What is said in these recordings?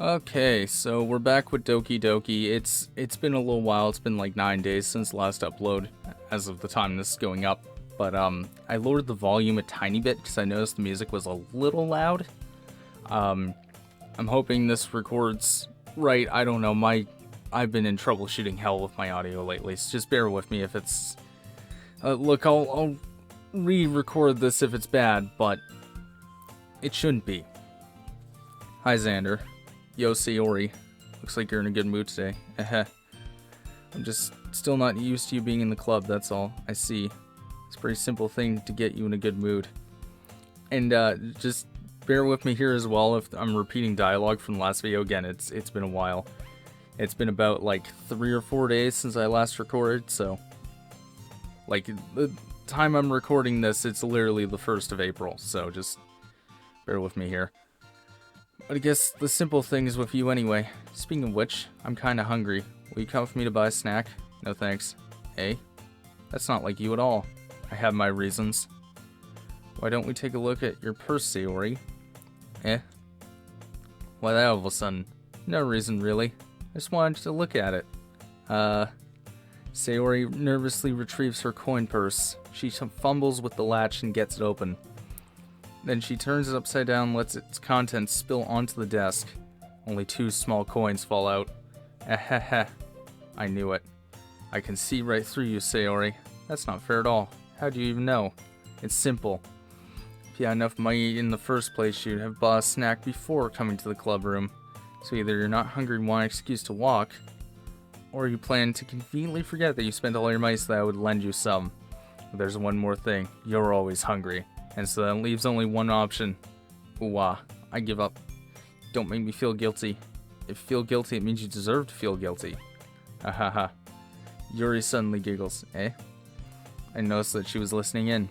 Okay, so we're back with Doki Doki. It's been a little while. It's been like 9 days since last upload, as of the time this is going up. But I lowered the volume a tiny bit because I noticed the music was a little loud. I'm hoping this records right. I don't know. I've been in troubleshooting hell with my audio lately, so just bear with me if it's. Look, I'll re-record this if it's bad, but it shouldn't be. Hi, Xander. Yo, Sayori. Looks like you're in a good mood today. I'm just still not used to you being in the club, that's all. I see. It's a pretty simple thing to get you in a good mood. And just bear with me here as well if I'm repeating dialogue from the last video. Again, it's been a while. It's been about like 3 or 4 days since I last recorded, so like the time I'm recording this, it's literally the 1st of April, so just bear with me here. But I guess the simple thing is with you anyway. Speaking of which, I'm kinda hungry. Will you come with me to buy a snack? No thanks. Eh? That's not like you at all. I have my reasons. Why don't we take a look at your purse, Sayori? Eh? Why that all of a sudden? No reason really. I just wanted to look at it. Sayori nervously retrieves her coin purse. She fumbles with the latch and gets it open. Then she turns it upside down and lets its contents spill onto the desk. Only 2 small coins fall out. Ahaha. I knew it. I can see right through you, Sayori. That's not fair at all. How do you even know? It's simple. If you had enough money in the first place, you'd have bought a snack before coming to the club room. So either you're not hungry and want an excuse to walk, or you plan to conveniently forget that you spent all your money so that I would lend you some. But there's one more thing. You're always hungry. And so that leaves only one option. Ooh, I give up. Don't make me feel guilty. If you feel guilty, it means you deserve to feel guilty. Ahaha. Yuri suddenly giggles. Eh? I noticed that she was listening in.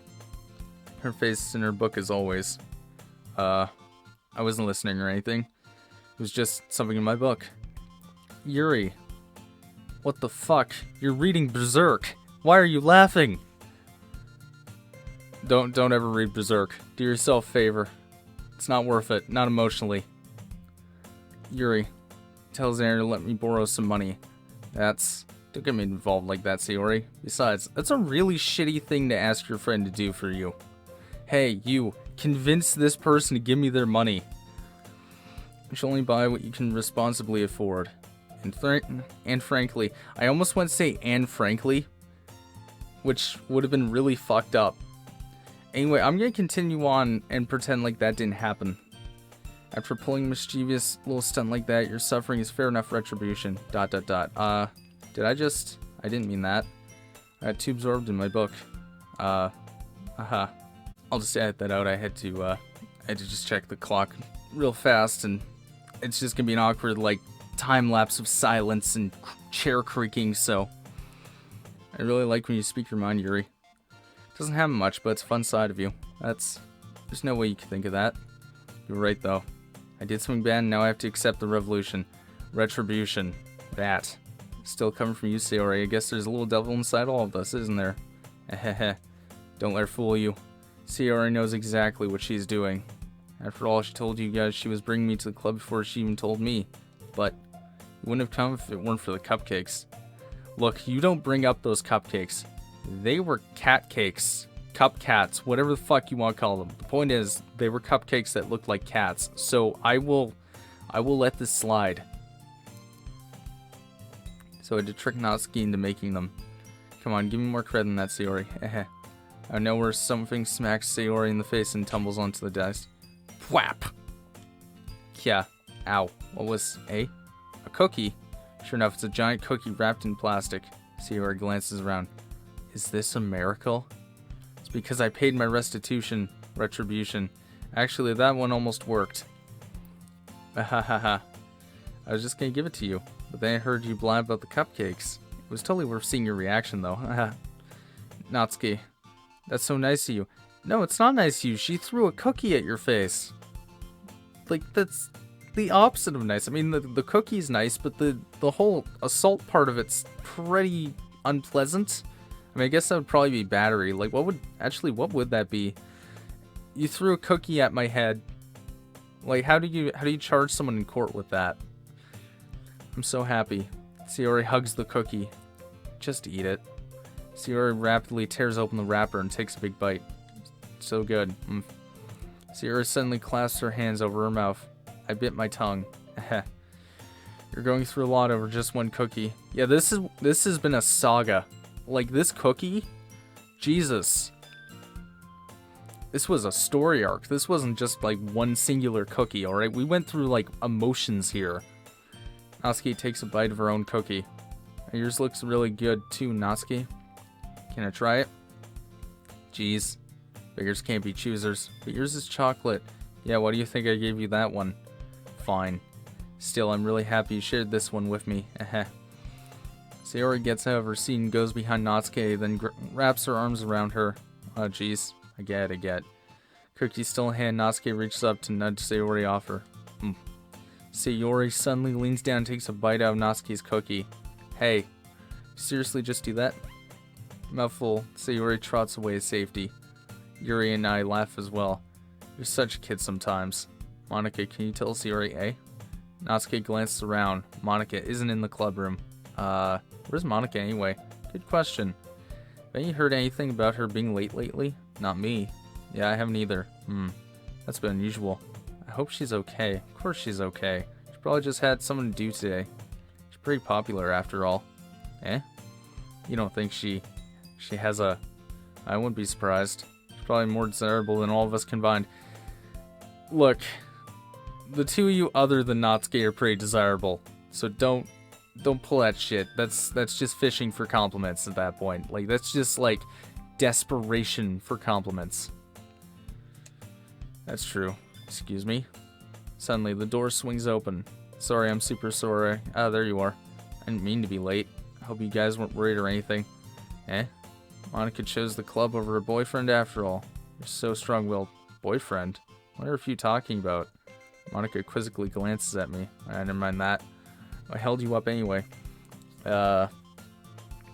Her face is in her book as always. I wasn't listening or anything. It was just something in my book. Yuri. What the fuck? You're reading Berserk. Why are you laughing? Don't ever read Berserk. Do yourself a favor. It's not worth it. Not emotionally. Yuri. Tell Xander to let me borrow some money. Don't get me involved like that, Sayori. Besides, that's a really shitty thing to ask your friend to do for you. Hey, you. Convince this person to give me their money. You should only buy what you can responsibly afford. And frankly, I almost went to say and frankly, which would have been really fucked up. Anyway, I'm going to continue on and pretend like that didn't happen. After pulling a mischievous little stunt like that, your suffering is fair enough retribution. ... Did I didn't mean that. I got too absorbed in my book. I'll just edit that out. I had to just check the clock real fast, and it's just going to be an awkward, like, time lapse of silence and chair creaking, so I really like when you speak your mind, Yuri. Doesn't happen much, but it's a fun side of you. There's no way you can think of that. You're right, though. I did something bad, and now I have to accept the retribution. That. Still coming from you, Sayori. I guess there's a little devil inside all of us, isn't there? Eheheh. Don't let her fool you. Sayori knows exactly what she's doing. After all, she told you guys she was bringing me to the club before she even told me. But you wouldn't have come if it weren't for the cupcakes. Look, you don't bring up those cupcakes. They were cat cakes. Cupcats. Whatever the fuck you want to call them. The point is, they were cupcakes that looked like cats. So I will let this slide. So I had to trick Natsuki into making them. Come on, give me more credit than that, Sayori. I know where something smacks Sayori in the face and tumbles onto the desk. Whap! Yeah. Ow. What was, a cookie? Sure enough, it's a giant cookie wrapped in plastic. Sayori glances around. Is this a miracle? It's because I paid my retribution. Actually, that one almost worked. I was just gonna give it to you, but then I heard you blab about the cupcakes. It was totally worth seeing your reaction, though. Natsuki, that's so nice of you. No, it's not nice of you. She threw a cookie at your face. Like, that's the opposite of nice. I mean, the cookie's nice, but the whole assault part of it's pretty unpleasant. I mean, I guess that would probably be battery. Like, what would that be? You threw a cookie at my head. Like, how do you charge someone in court with that? I'm so happy. Sayori hugs the cookie. Just eat it. Sayori rapidly tears open the wrapper and takes a big bite. So good. Sayori suddenly clasps her hands over her mouth. I bit my tongue. You're going through a lot over just one cookie. Yeah, this has been a saga. Like, this cookie? Jesus. This was a story arc. This wasn't just, like, one singular cookie, alright? We went through, like, emotions here. Natsuki takes a bite of her own cookie. Yours looks really good, too, Natsuki. Can I try it? Jeez. Beggars can't be choosers. But yours is chocolate. Yeah, why do you think I gave you that one? Fine. Still, I'm really happy you shared this one with me. Sayori gets out of her seat and goes behind Natsuki, then wraps her arms around her. Oh, jeez. I get. Cookie still in hand, Natsuki reaches up to nudge Sayori off her. Sayori suddenly leans down and takes a bite out of Natsuki's cookie. Hey, seriously just do that? Mouthful, Sayori trots away to safety. Yuri and I laugh as well. You're such a kid sometimes. Monika, can you tell Sayori, eh? Natsuki glances around. Monika isn't in the club room. Where's Monika anyway? Good question. Haven't you heard anything about her being late lately? Not me. Yeah, I haven't either. That's been unusual. I hope she's okay. Of course she's okay. She probably just had something to do today. She's pretty popular after all. Eh? You don't think she has a... I wouldn't be surprised. She's probably more desirable than all of us combined. Look, the two of you other than Natsuki are pretty desirable. So don't pull that shit. That's just fishing for compliments at that point. Like, that's just like desperation for compliments. That's true. Excuse me. Suddenly, the door swings open. Sorry, I'm super sorry. Ah, there you are. I didn't mean to be late. I hope you guys weren't worried or anything. Eh? Monika chose the club over her boyfriend after all. You're so strong-willed. Boyfriend? What are you talking about? Monika quizzically glances at me. Never mind that. I held you up anyway. Well,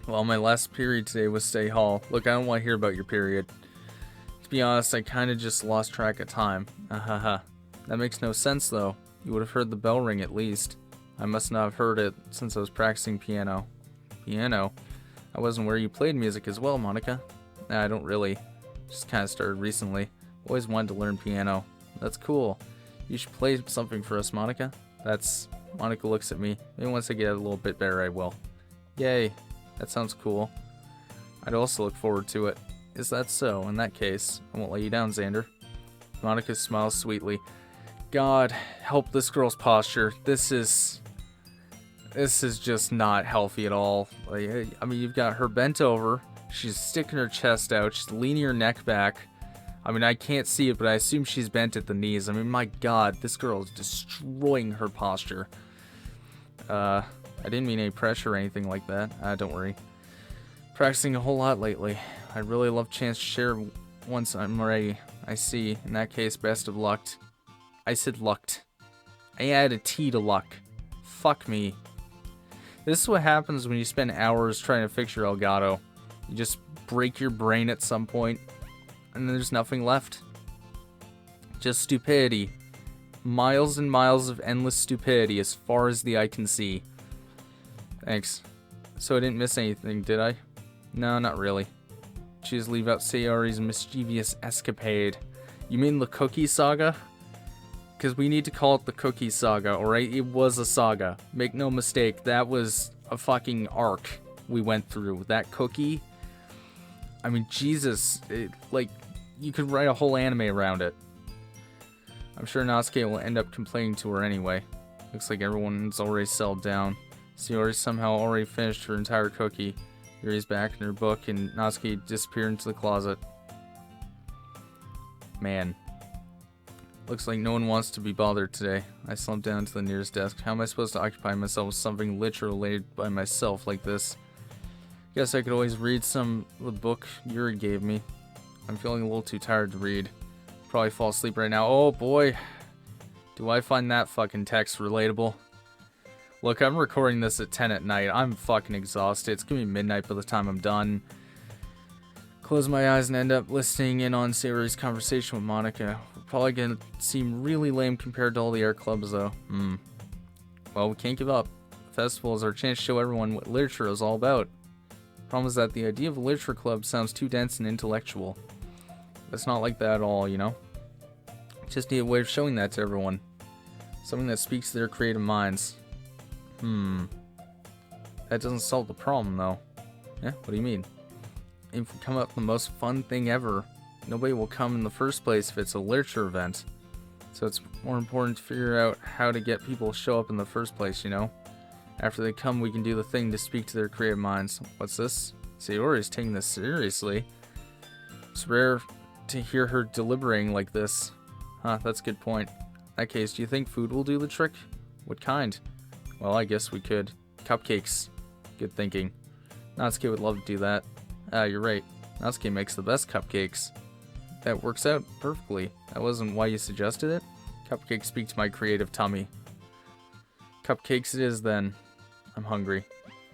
my last period today was stay hall. Look, I don't want to hear about your period. To be honest, I kind of just lost track of time. That makes no sense, though. You would have heard the bell ring at least. I must not have heard it since I was practicing piano. Piano? I wasn't where you played music as well, Monika. Nah, I don't really. Just kind of started recently. Always wanted to learn piano. That's cool. You should play something for us, Monika. Monika looks at me. Maybe once I get a little bit better, I will. Yay. That sounds cool. I'd also look forward to it. Is that so? In that case, I won't let you down, Xander. Monika smiles sweetly. God, help this girl's posture. This is just not healthy at all. Like, I mean, you've got her bent over. She's sticking her chest out. She's leaning her neck back. I mean, I can't see it, but I assume she's bent at the knees. I mean, my God, this girl is destroying her posture. I didn't mean any pressure or anything like that. Don't worry. Practicing a whole lot lately. I'd really love a chance to share once I'm ready. I see. In that case, best of luck. I said lucked. I added a T to luck. Fuck me. This is what happens when you spend hours trying to fix your Elgato. You just break your brain at some point, and then there's nothing left. Just stupidity. Miles and miles of endless stupidity as far as the eye can see. Thanks. So I didn't miss anything, did I? No, not really. Just leave out Sayori's mischievous escapade. You mean the Cookie Saga? Because we need to call it the Cookie Saga, alright? It was a saga. Make no mistake, that was a fucking arc we went through. That cookie, I mean, Jesus, like, you could write a whole anime around it. I'm sure Natsuki will end up complaining to her anyway. Looks like everyone's already settled down. Sayori somehow already finished her entire cookie. Yuri's back in her book, and Natsuki disappeared into the closet. Man. Looks like no one wants to be bothered today. I slumped down to the nearest desk. How am I supposed to occupy myself with something literally related by myself like this? Guess I could always read some of the book Yuri gave me. I'm feeling a little too tired to read. Probably fall asleep right now. Oh boy. Do I find that fucking text relatable? Look, I'm recording this at 10 at night. I'm fucking exhausted. It's gonna be midnight by the time I'm done. Close my eyes and end up listening in on Sayori's conversation with Monika. We're probably gonna seem really lame compared to all the art clubs, though. Well, we can't give up. festival is our chance to show everyone what literature is all about. Problem is that the idea of a literature club sounds too dense and intellectual. It's not like that at all, you know? Just need a way of showing that to everyone. Something that speaks to their creative minds. That doesn't solve the problem, though. Yeah, what do you mean? If we come up with the most fun thing ever, nobody will come in the first place if it's a literature event. So it's more important to figure out how to get people to show up in the first place, you know? After they come, we can do the thing to speak to their creative minds. What's this? Sayori's taking this seriously. It's rare to hear her deliberating like this. Huh, that's a good point. In that case, do you think food will do the trick? What kind? Well, I guess we could. Cupcakes. Good thinking. Natsuki would love to do that. You're right. Natsuki makes the best cupcakes. That works out perfectly. That wasn't why you suggested it? Cupcakes speak to my creative tummy. Cupcakes it is then. I'm hungry.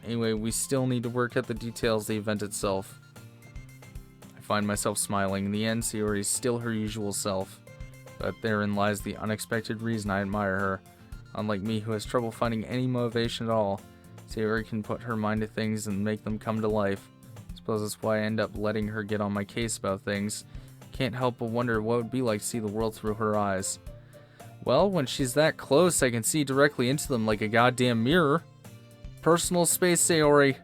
Anyway, we still need to work at the details of the event itself. I find myself smiling. In the end, Sayori is still her usual self. But therein lies the unexpected reason I admire her. Unlike me, who has trouble finding any motivation at all, Sayori can put her mind to things and make them come to life. I suppose that's why I end up letting her get on my case about things. Can't help but wonder what it would be like to see the world through her eyes. Well, when she's that close, I can see directly into them like a goddamn mirror. Personal space, Sayori.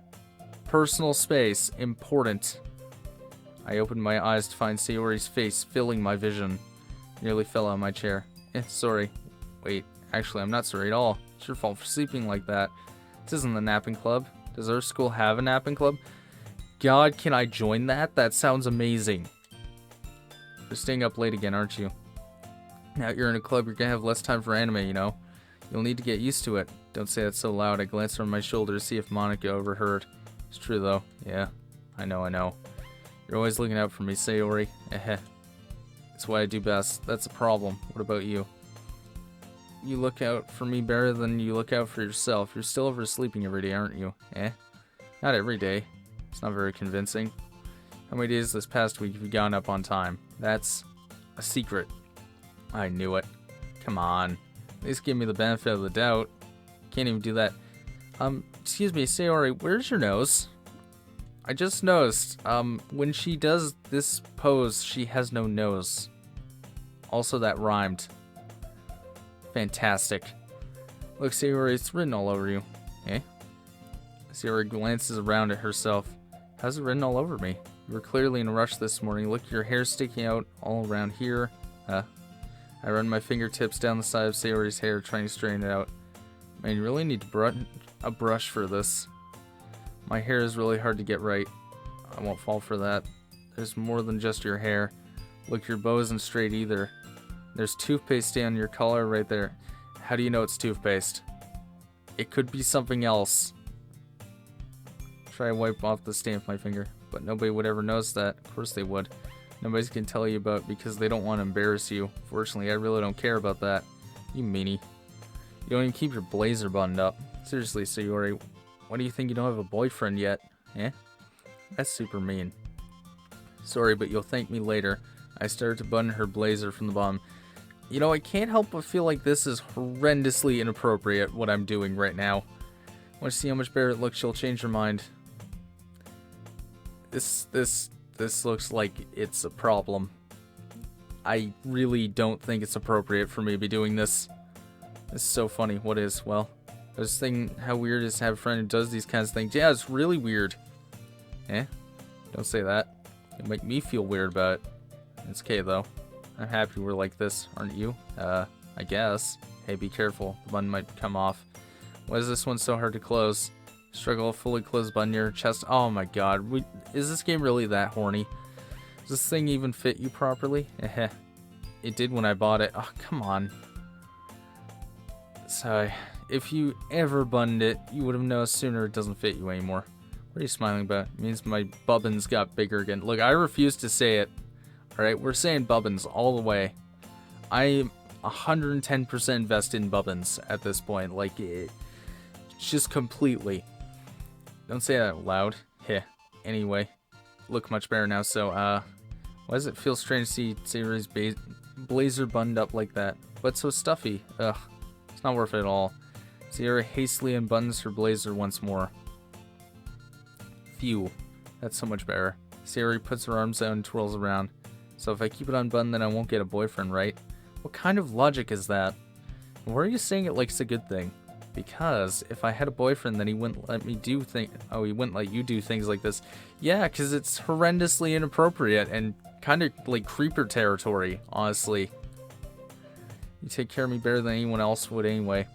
Personal space. Important. I opened my eyes to find Sayori's face filling my vision. Nearly fell out of my chair. Sorry. Wait, actually, I'm not sorry at all. It's your fault for sleeping like that. This isn't the napping club. Does our school have a napping club? God, can I join that? That sounds amazing. You're staying up late again, aren't you? Now that you're in a club, you're gonna have less time for anime, you know? You'll need to get used to it. Don't say that so loud. I glanced over my shoulder to see if Monica overheard. It's true, though. Yeah, I know. You're always looking out for me, Sayori. It's what I do best. That's a problem. What about you? You look out for me better than you look out for yourself. You're still oversleeping every day, aren't you? Not every day. It's not very convincing. How many days this past week have you gone up on time? That's a secret. I knew it. Come on. At least give me the benefit of the doubt. Can't even do that. Excuse me, Sayori, where's your nose? I just noticed, when she does this pose, she has no nose. Also, that rhymed. Fantastic. Look, Sayori, it's written all over you. Sayori glances around at herself. How's it written all over me? You were clearly in a rush this morning. Look, your hair's sticking out all around here. I run my fingertips down the side of Sayori's hair, trying to straighten it out. Man, you really need a brush for this. My hair is really hard to get right. I won't fall for that. There's more than just your hair. Look, your bow isn't straight either. There's toothpaste down your collar right there. How do you know it's toothpaste? It could be something else. Try to wipe off the stain with my finger, but nobody would ever notice that. Of course they would. Nobody's gonna tell you about it because they don't want to embarrass you. Fortunately, I really don't care about that. You meanie. You don't even keep your blazer buttoned up. Seriously, Sayori, why do you think you don't have a boyfriend yet? That's super mean. Sorry, but you'll thank me later. I started to button her blazer from the bottom. You know, I can't help but feel like this is horrendously inappropriate, what I'm doing right now. Once you see how much better it looks, she'll change her mind. This looks like it's a problem. I really don't think it's appropriate for me to be doing this. This is so funny. What is? Well, I was thinking how weird it is to have a friend who does these kinds of things. Yeah, it's really weird. Don't say that. It'll make me feel weird about it. It's okay, though. I'm happy we're like this, aren't you? I guess. Hey, be careful. The button might come off. Why is this one so hard to close? Struggle to fully close button near your chest. Oh my god. Is this game really that horny? Does this thing even fit you properly? It did when I bought it. Oh, come on. So, if you ever buttoned it, you would have noticed sooner it doesn't fit you anymore. What are you smiling about? It means my bubbins got bigger again. Look, I refuse to say it. Alright, we're saying bubbins all the way. I'm 110% invested in bubbins at this point. Like, just completely. Don't say that out loud. Anyway, look much better now, so, why does it feel strange to see Sayori's blazer buttoned up like that? But so stuffy. Ugh, it's not worth it at all. Sierra hastily unbuttons her blazer once more. Phew. That's so much better. Sierra puts her arms out and twirls around. So if I keep it unbuttoned, then I won't get a boyfriend, right? What kind of logic is that? Why are you saying it like it's a good thing? Because if I had a boyfriend, then he wouldn't let me do things. Oh, he wouldn't let you do things like this. Yeah, because it's horrendously inappropriate and kind of like creeper territory, honestly. You take care of me better than anyone else would anyway.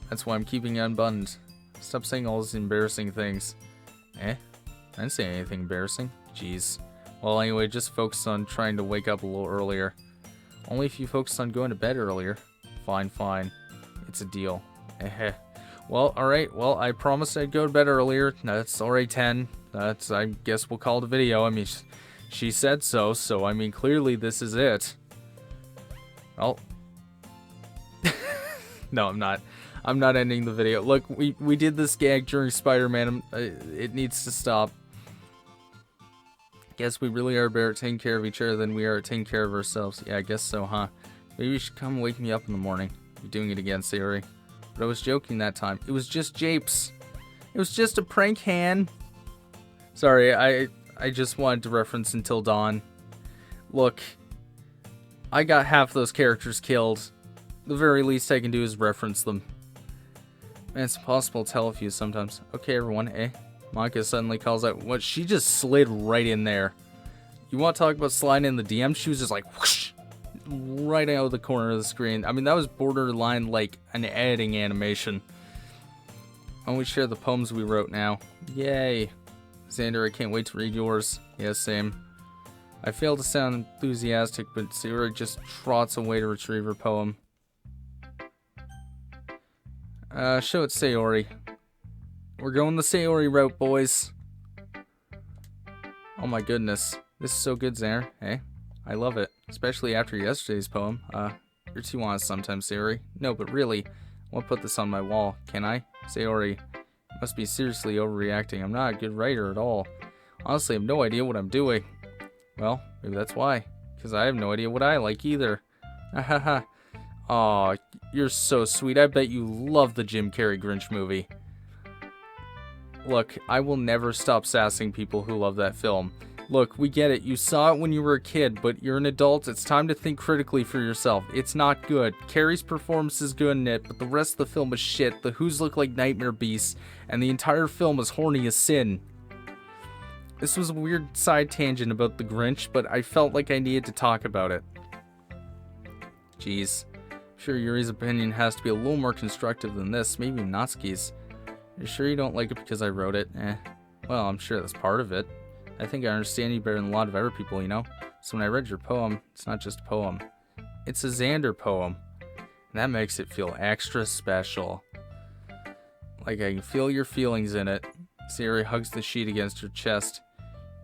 That's why I'm keeping you unbuttoned. Stop saying all these embarrassing things. I didn't say anything embarrassing. Jeez. Well, anyway, just focus on trying to wake up a little earlier. Only if you focus on going to bed earlier. Fine, fine. It's a deal. Well, alright. Well, I promised I'd go to bed earlier. That's already 10. I guess we'll call it a video. I mean, she said so, so, I mean, clearly this is it. Well. No, I'm not. I'm not ending the video. Look, we did this gag during Spider-Man. It needs to stop. Guess we really are better at taking care of each other than we are at taking care of ourselves. Yeah, I guess so, huh? Maybe you should come wake me up in the morning. You're doing it again, Sayori. But I was joking that time. It was just japes. It was just a prank hand. Sorry, I just wanted to reference Until Dawn. Look, I got half those characters killed. The very least I can do is reference them. Man, it's impossible to tell a few sometimes. Okay, everyone, Monica suddenly calls out. What? She just slid right in there. You want to talk about sliding in the DM? She was just like, whoosh, right out of the corner of the screen. I mean, that was borderline like an editing animation. Why don't we share the poems we wrote now? Yay. Xander, I can't wait to read yours. Yeah, same. I fail to sound enthusiastic, but Sayori just trots away to retrieve her poem. Show it Sayori. We're going the Sayori route, boys. Oh my goodness. This is so good, Xander. Hey, I love it. Especially after yesterday's poem. You're too honest sometimes, Sayori. No, but really, I want to put this on my wall. Can I? Sayori, you must be seriously overreacting. I'm not a good writer at all. Honestly, I have no idea what I'm doing. Well, maybe that's why. Because I have no idea what I like either. Ahaha. Aw, you're so sweet. I bet you love the Jim Carrey Grinch movie. Look, I will never stop sassing people who love that film. Look, we get it. You saw it when you were a kid, but you're an adult. It's time to think critically for yourself. It's not good. Carrie's performance is good in it, but the rest of the film is shit. The Who's look like nightmare beasts, and the entire film is horny as sin. This was a weird side tangent about the Grinch, but I felt like I needed to talk about it. Jeez. Sure, Yuri's opinion has to be a little more constructive than this, maybe Natsuki's. You're sure you don't like it because I wrote it? Well, I'm sure that's part of it. I think I understand you better than a lot of other people, you know? So when I read your poem, it's not just a poem. It's a Xander poem. And that makes it feel extra special. Like I can feel your feelings in it. Sayori hugs the sheet against her chest.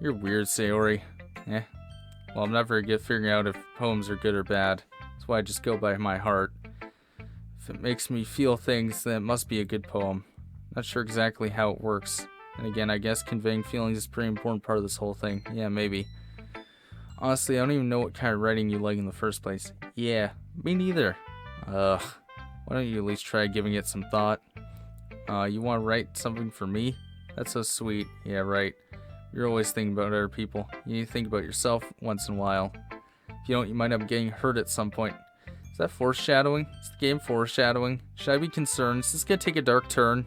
You're weird, Sayori. Well, I'm not very good at figuring out if poems are good or bad. That's why I just go by my heart. If it makes me feel things, then it must be a good poem. Not sure exactly how it works. And again, I guess conveying feelings is a pretty important part of this whole thing. Yeah, maybe. Honestly, I don't even know what kind of writing you like in the first place. Yeah, me neither. Ugh. Why don't you at least try giving it some thought? You want to write something for me? That's so sweet. Yeah, right. You're always thinking about other people. You need to think about yourself once in a while. If you don't, you might end up getting hurt at some point. Is that foreshadowing? Is the game foreshadowing? Should I be concerned? Is this gonna take a dark turn?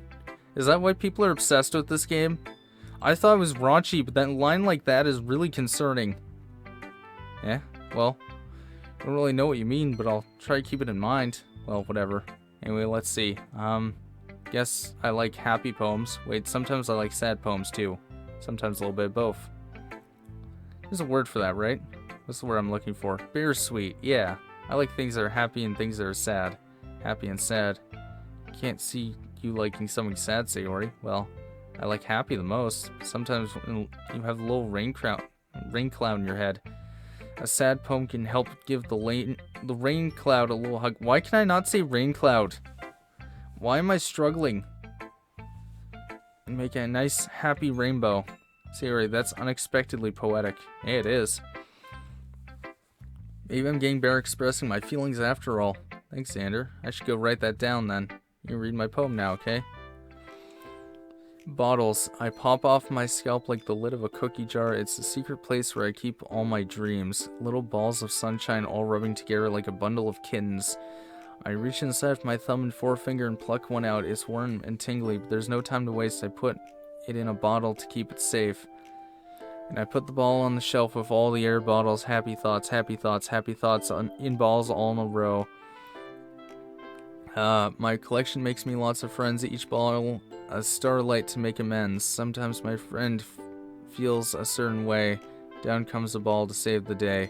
Is that why people are obsessed with this game? I thought it was raunchy, but that line like that is really concerning. Well, I don't really know what you mean, but I'll try to keep it in mind. Well, whatever. Anyway, let's see. Guess I like happy poems. Wait, sometimes I like sad poems too. Sometimes a little bit of both. There's a word for that, right? What's the word I'm looking for? Bittersweet. Yeah. I like things that are happy and things that are sad. Happy and sad. Can't see you liking something sad, Sayori. Well, I like happy the most. Sometimes when you have a little rain cloud in your head. A sad poem can help give the rain cloud a little hug. Why can I not say rain cloud? Why am I struggling? And make a nice happy rainbow. Sayori, that's unexpectedly poetic. Hey, it is. Maybe I'm getting better expressing my feelings after all. Thanks, Xander. I should go write that down then. You can read my poem now, okay? Bottles. I pop off my scalp like the lid of a cookie jar. It's the secret place where I keep all my dreams. Little balls of sunshine all rubbing together like a bundle of kittens. I reach inside with my thumb and forefinger and pluck one out. It's warm and tingly, but there's no time to waste. I put it in a bottle to keep it safe. And I put the ball on the shelf with all the air bottles. Happy thoughts, happy thoughts, happy thoughts in balls all in a row. My collection makes me lots of friends. Each ball a starlight to make amends. Sometimes my friend feels a certain way. Down comes a ball to save the day.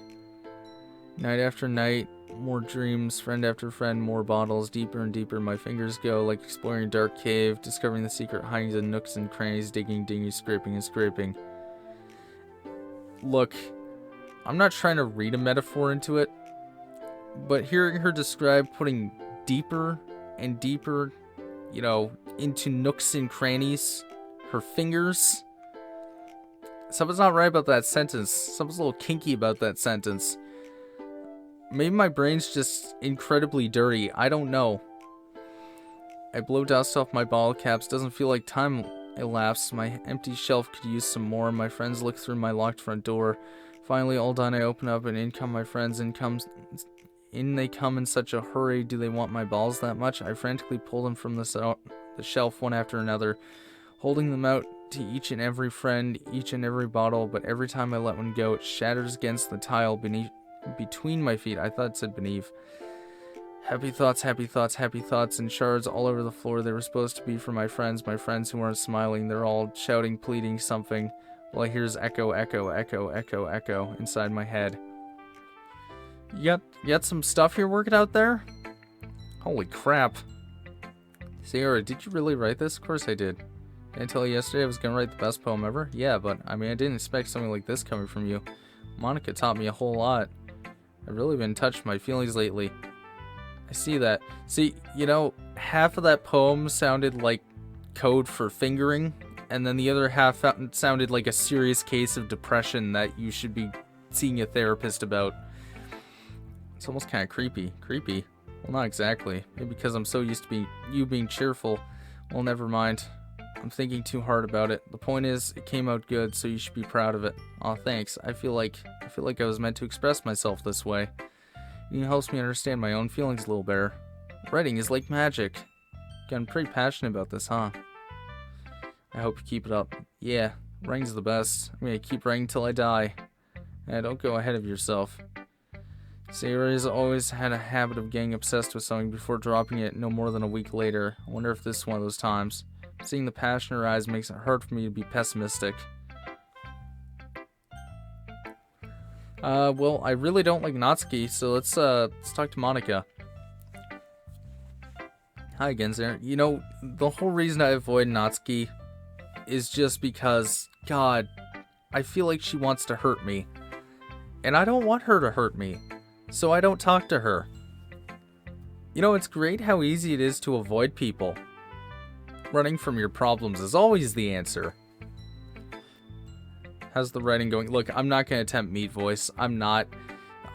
Night after night, more dreams, friend after friend, more bottles, deeper and deeper my fingers go, like exploring a dark cave, discovering the secret hidings in nooks and crannies, digging, digging, scraping and scraping. Look, I'm not trying to read a metaphor into it, but hearing her describe putting deeper and deeper, you know, into nooks and crannies, her fingers. Something's not right about that sentence. Something's a little kinky about that sentence. Maybe my brain's just incredibly dirty. I don't know. I blow dust off my bottle caps. Doesn't feel like time elapsed. My empty shelf could use some more. My friends look through my locked front door. Finally, all done, I open up and in come my friends. In they come in such a hurry. Do they want my balls that much? I frantically pull them from the shelf one after another, holding them out to each and every friend, each and every bottle, but every time I let one go, it shatters against the tile between my feet. I thought it said beneath. Happy thoughts, happy thoughts, happy thoughts, and shards all over the floor. They were supposed to be for my friends who weren't smiling. They're all shouting, pleading something. All I hear is echo, echo, echo, echo, echo inside my head. You got some stuff you're working out there? Holy crap. Sayori, did you really write this? Of course I did. Didn't I tell you yesterday I was gonna write the best poem ever? Yeah, but I mean, I didn't expect something like this coming from you. Monica taught me a whole lot. I've really been in touch with my feelings lately. I see that. See, you know, half of that poem sounded like code for fingering, and then the other half sounded like a serious case of depression that you should be seeing a therapist about. It's almost kind of creepy. Creepy? Well, not exactly. Maybe because I'm so used to you being cheerful. Well, never mind. I'm thinking too hard about it. The point is, it came out good, so you should be proud of it. Aw, thanks. I feel like I was meant to express myself this way. It helps me understand my own feelings a little better. Writing is like magic. Getting pretty passionate about this, huh? I hope you keep it up. Yeah, writing's the best. I'm gonna keep writing till I die. Yeah, don't go ahead of yourself. Sayori has always had a habit of getting obsessed with something before dropping it no more than a week later. I wonder if this is one of those times. Seeing the passion in her eyes makes it hard for me to be pessimistic. Well, I really don't like Natsuki, so let's talk to Monica. Hi, Genzer. You know, the whole reason I avoid Natsuki is just because, God, I feel like she wants to hurt me. And I don't want her to hurt me, so I don't talk to her. You know, it's great how easy it is to avoid people. Running from your problems is always the answer. How's the writing going? Look, I'm not going to attempt meat voice. I'm not.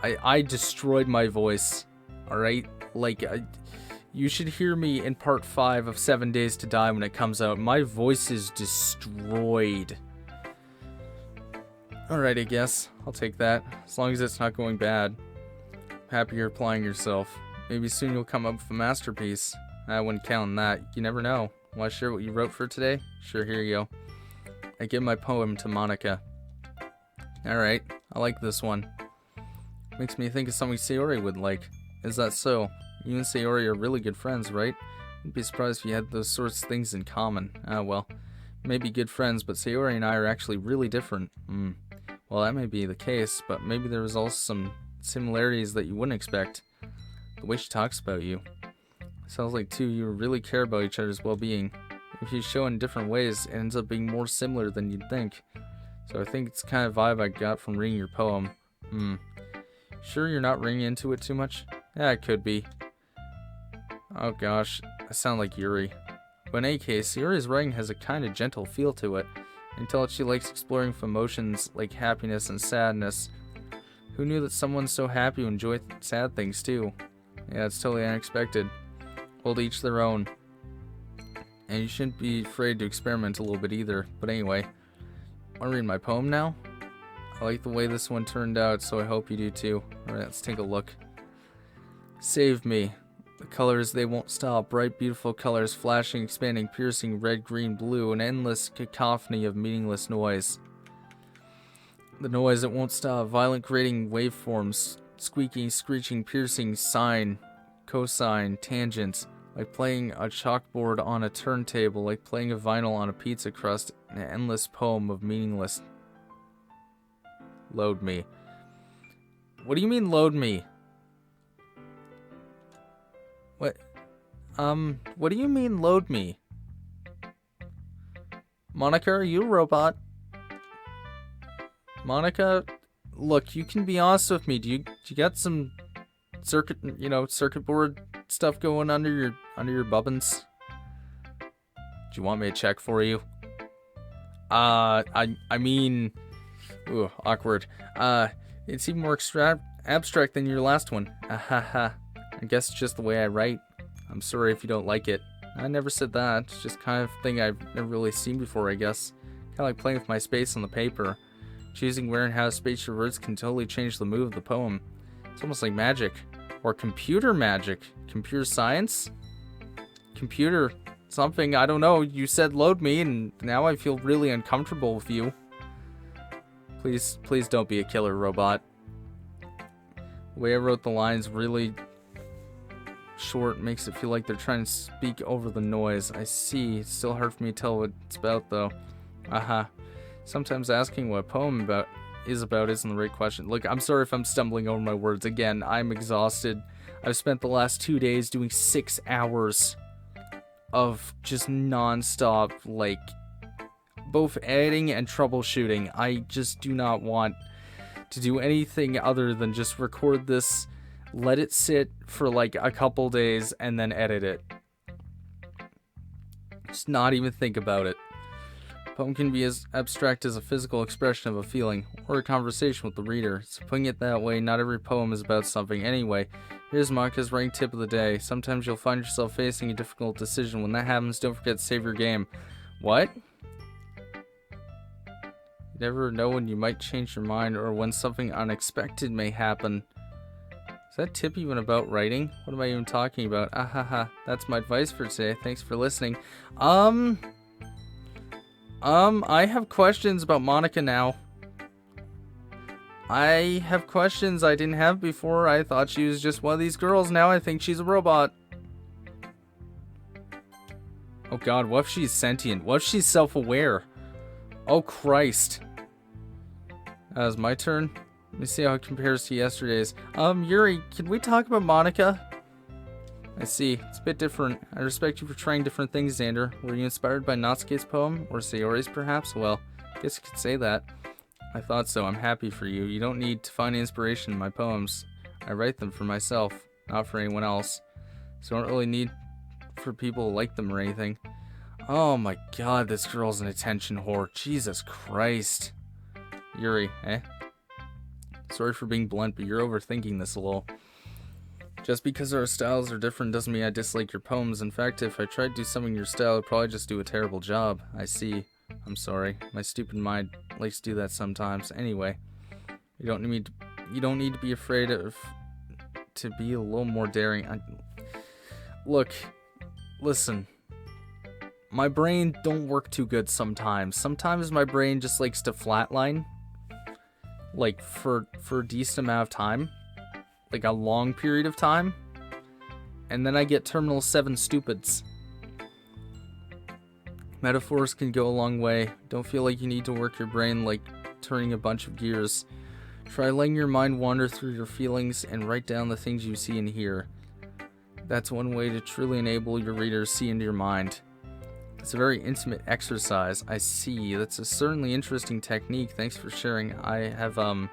I destroyed my voice. Alright? Like, you should hear me in part 5 of 7 Days to Die when it comes out. My voice is destroyed. Alright, I guess. I'll take that. As long as it's not going bad. Happy you're applying yourself. Maybe soon you'll come up with a masterpiece. I wouldn't count on that. You never know. Want to share what you wrote for today? Sure, here you go. I give my poem to Monica. Alright, I like this one. Makes me think of something Sayori would like. Is that so? You and Sayori are really good friends, right? Wouldn't be surprised if you had those sorts of things in common. Ah, well. Maybe good friends, but Sayori and I are actually really different. Well, that may be the case, but maybe there was also some similarities that you wouldn't expect. The way she talks about you. Sounds like two you really care about each other's well-being. If you show in different ways, it ends up being more similar than you'd think. So I think it's the kind of vibe I got from reading your poem. Sure you're not reading into it too much? Yeah, it could be. Oh gosh, I sound like Yuri. But in any case, Yuri's writing has a kind of gentle feel to it. I can tell that she likes exploring emotions like happiness and sadness. Who knew that someone so happy would enjoy sad things too? Yeah, it's totally unexpected. Well, to each their own. And you shouldn't be afraid to experiment a little bit either. But anyway, want to read my poem now? I like the way this one turned out, so I hope you do too. Alright, let's take a look. Save me. The colors, they won't stop. Bright, beautiful colors, flashing, expanding, piercing, red, green, blue, an endless cacophony of meaningless noise. The noise that won't stop. Violent, grating waveforms, squeaking, screeching, piercing, sine, cosine, tangents. Like playing a chalkboard on a turntable, like playing a vinyl on a pizza crust, an endless poem of meaningless. Load me. What do you mean, load me? What do you mean, load me? Monica, are you a robot? Monica, look, you can be honest with me. Do you got some circuit board stuff going under your bubbins? Do you want me to check for you? I mean, ooh, awkward. It's even more abstract than your last one. I guess it's just the way I write. I'm sorry if you don't like it. I never said that. It's just kind of thing I've never really seen before, I guess. Kind of like playing with my space on the paper. Choosing where and how to space your words can totally change the mood of the poem. It's almost like magic. Or computer magic. Computer science? Computer something, I don't know. You said load me, and now I feel really uncomfortable with you. Please don't be a killer robot. The way I wrote the lines really short makes it feel like they're trying to speak over the noise. I see. It's still hard for me to tell what it's about, though. Sometimes asking what a poem isn't the right question. Look, I'm sorry if I'm stumbling over my words. Again, I'm exhausted. I've spent the last 2 days doing 6 hours of just non-stop, like, both editing and troubleshooting. I just do not want to do anything other than just record this, let it sit for like a couple days, and then edit it. Just not even think about it. A poem can be as abstract as a physical expression of a feeling, or a conversation with the reader. So putting it that way, not every poem is about something. Anyway, here's Monica's writing tip of the day. Sometimes you'll find yourself facing a difficult decision. When that happens, don't forget to save your game. What? You never know when you might change your mind, or when something unexpected may happen. Is that tip even about writing? What am I even talking about? That's my advice for today. Thanks for listening. I have questions about Monica now. I have questions I didn't have before. I thought she was just one of these girls. Now I think she's a robot. Oh god, what if she's sentient? What if she's self-aware? Oh Christ. That was my turn. Let me see how it compares to yesterday's. Yuri, can we talk about Monica? I see. It's a bit different. I respect you for trying different things, Xander. Were you inspired by Natsuke's poem? Or Sayori's, perhaps? Well, I guess you could say that. I thought so. I'm happy for you. You don't need to find inspiration in my poems. I write them for myself, not for anyone else. So I don't really need for people to like them or anything. Oh my god, this girl's an attention whore. Jesus Christ. Yuri, eh? Sorry for being blunt, but you're overthinking this a little. Just because our styles are different doesn't mean I dislike your poems. In fact, if I tried to do something in your style, I'd probably just do a terrible job. I see. I'm sorry. My stupid mind likes to do that sometimes. Anyway, you don't need to be afraid to be a little more daring. Look, listen. My brain don't work too good sometimes. Sometimes my brain just likes to flatline. Like, for a decent amount of time. Like, a long period of time. And then I get Terminal 7 stupids. Metaphors can go a long way. Don't feel like you need to work your brain like turning a bunch of gears. Try letting your mind wander through your feelings and write down the things you see and hear. That's one way to truly enable your readers to see into your mind. It's a very intimate exercise. I see. That's a certainly interesting technique. Thanks for sharing. I have, an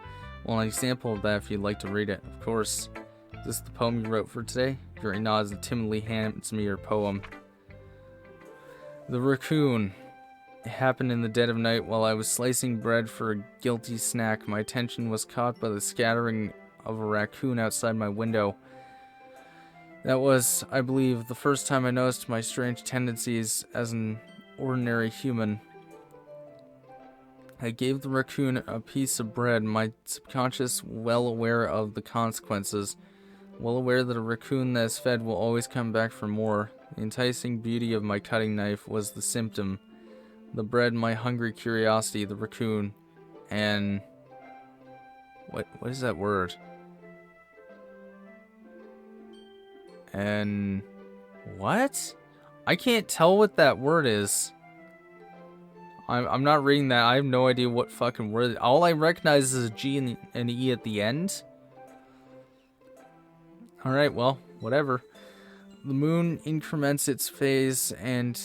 example of that if you'd like to read it. Of course. Is this the poem you wrote for today? Yuri nods and timidly hands me your poem. The raccoon. It happened in the dead of night while I was slicing bread for a guilty snack. My attention was caught by the scattering of a raccoon outside my window. That was, I believe, the first time I noticed my strange tendencies as an ordinary human. I gave the raccoon a piece of bread, my subconscious well aware of the consequences, well aware that a raccoon that is fed will always come back for more. The enticing beauty of my cutting knife was the symptom. The bread, my hungry curiosity, the raccoon, and... What is that word? And... What? I can't tell what that word is. I'm not reading that. I have no idea what fucking word. All I recognize is a G and an E at the end. Alright, well, whatever. The moon increments its phase and...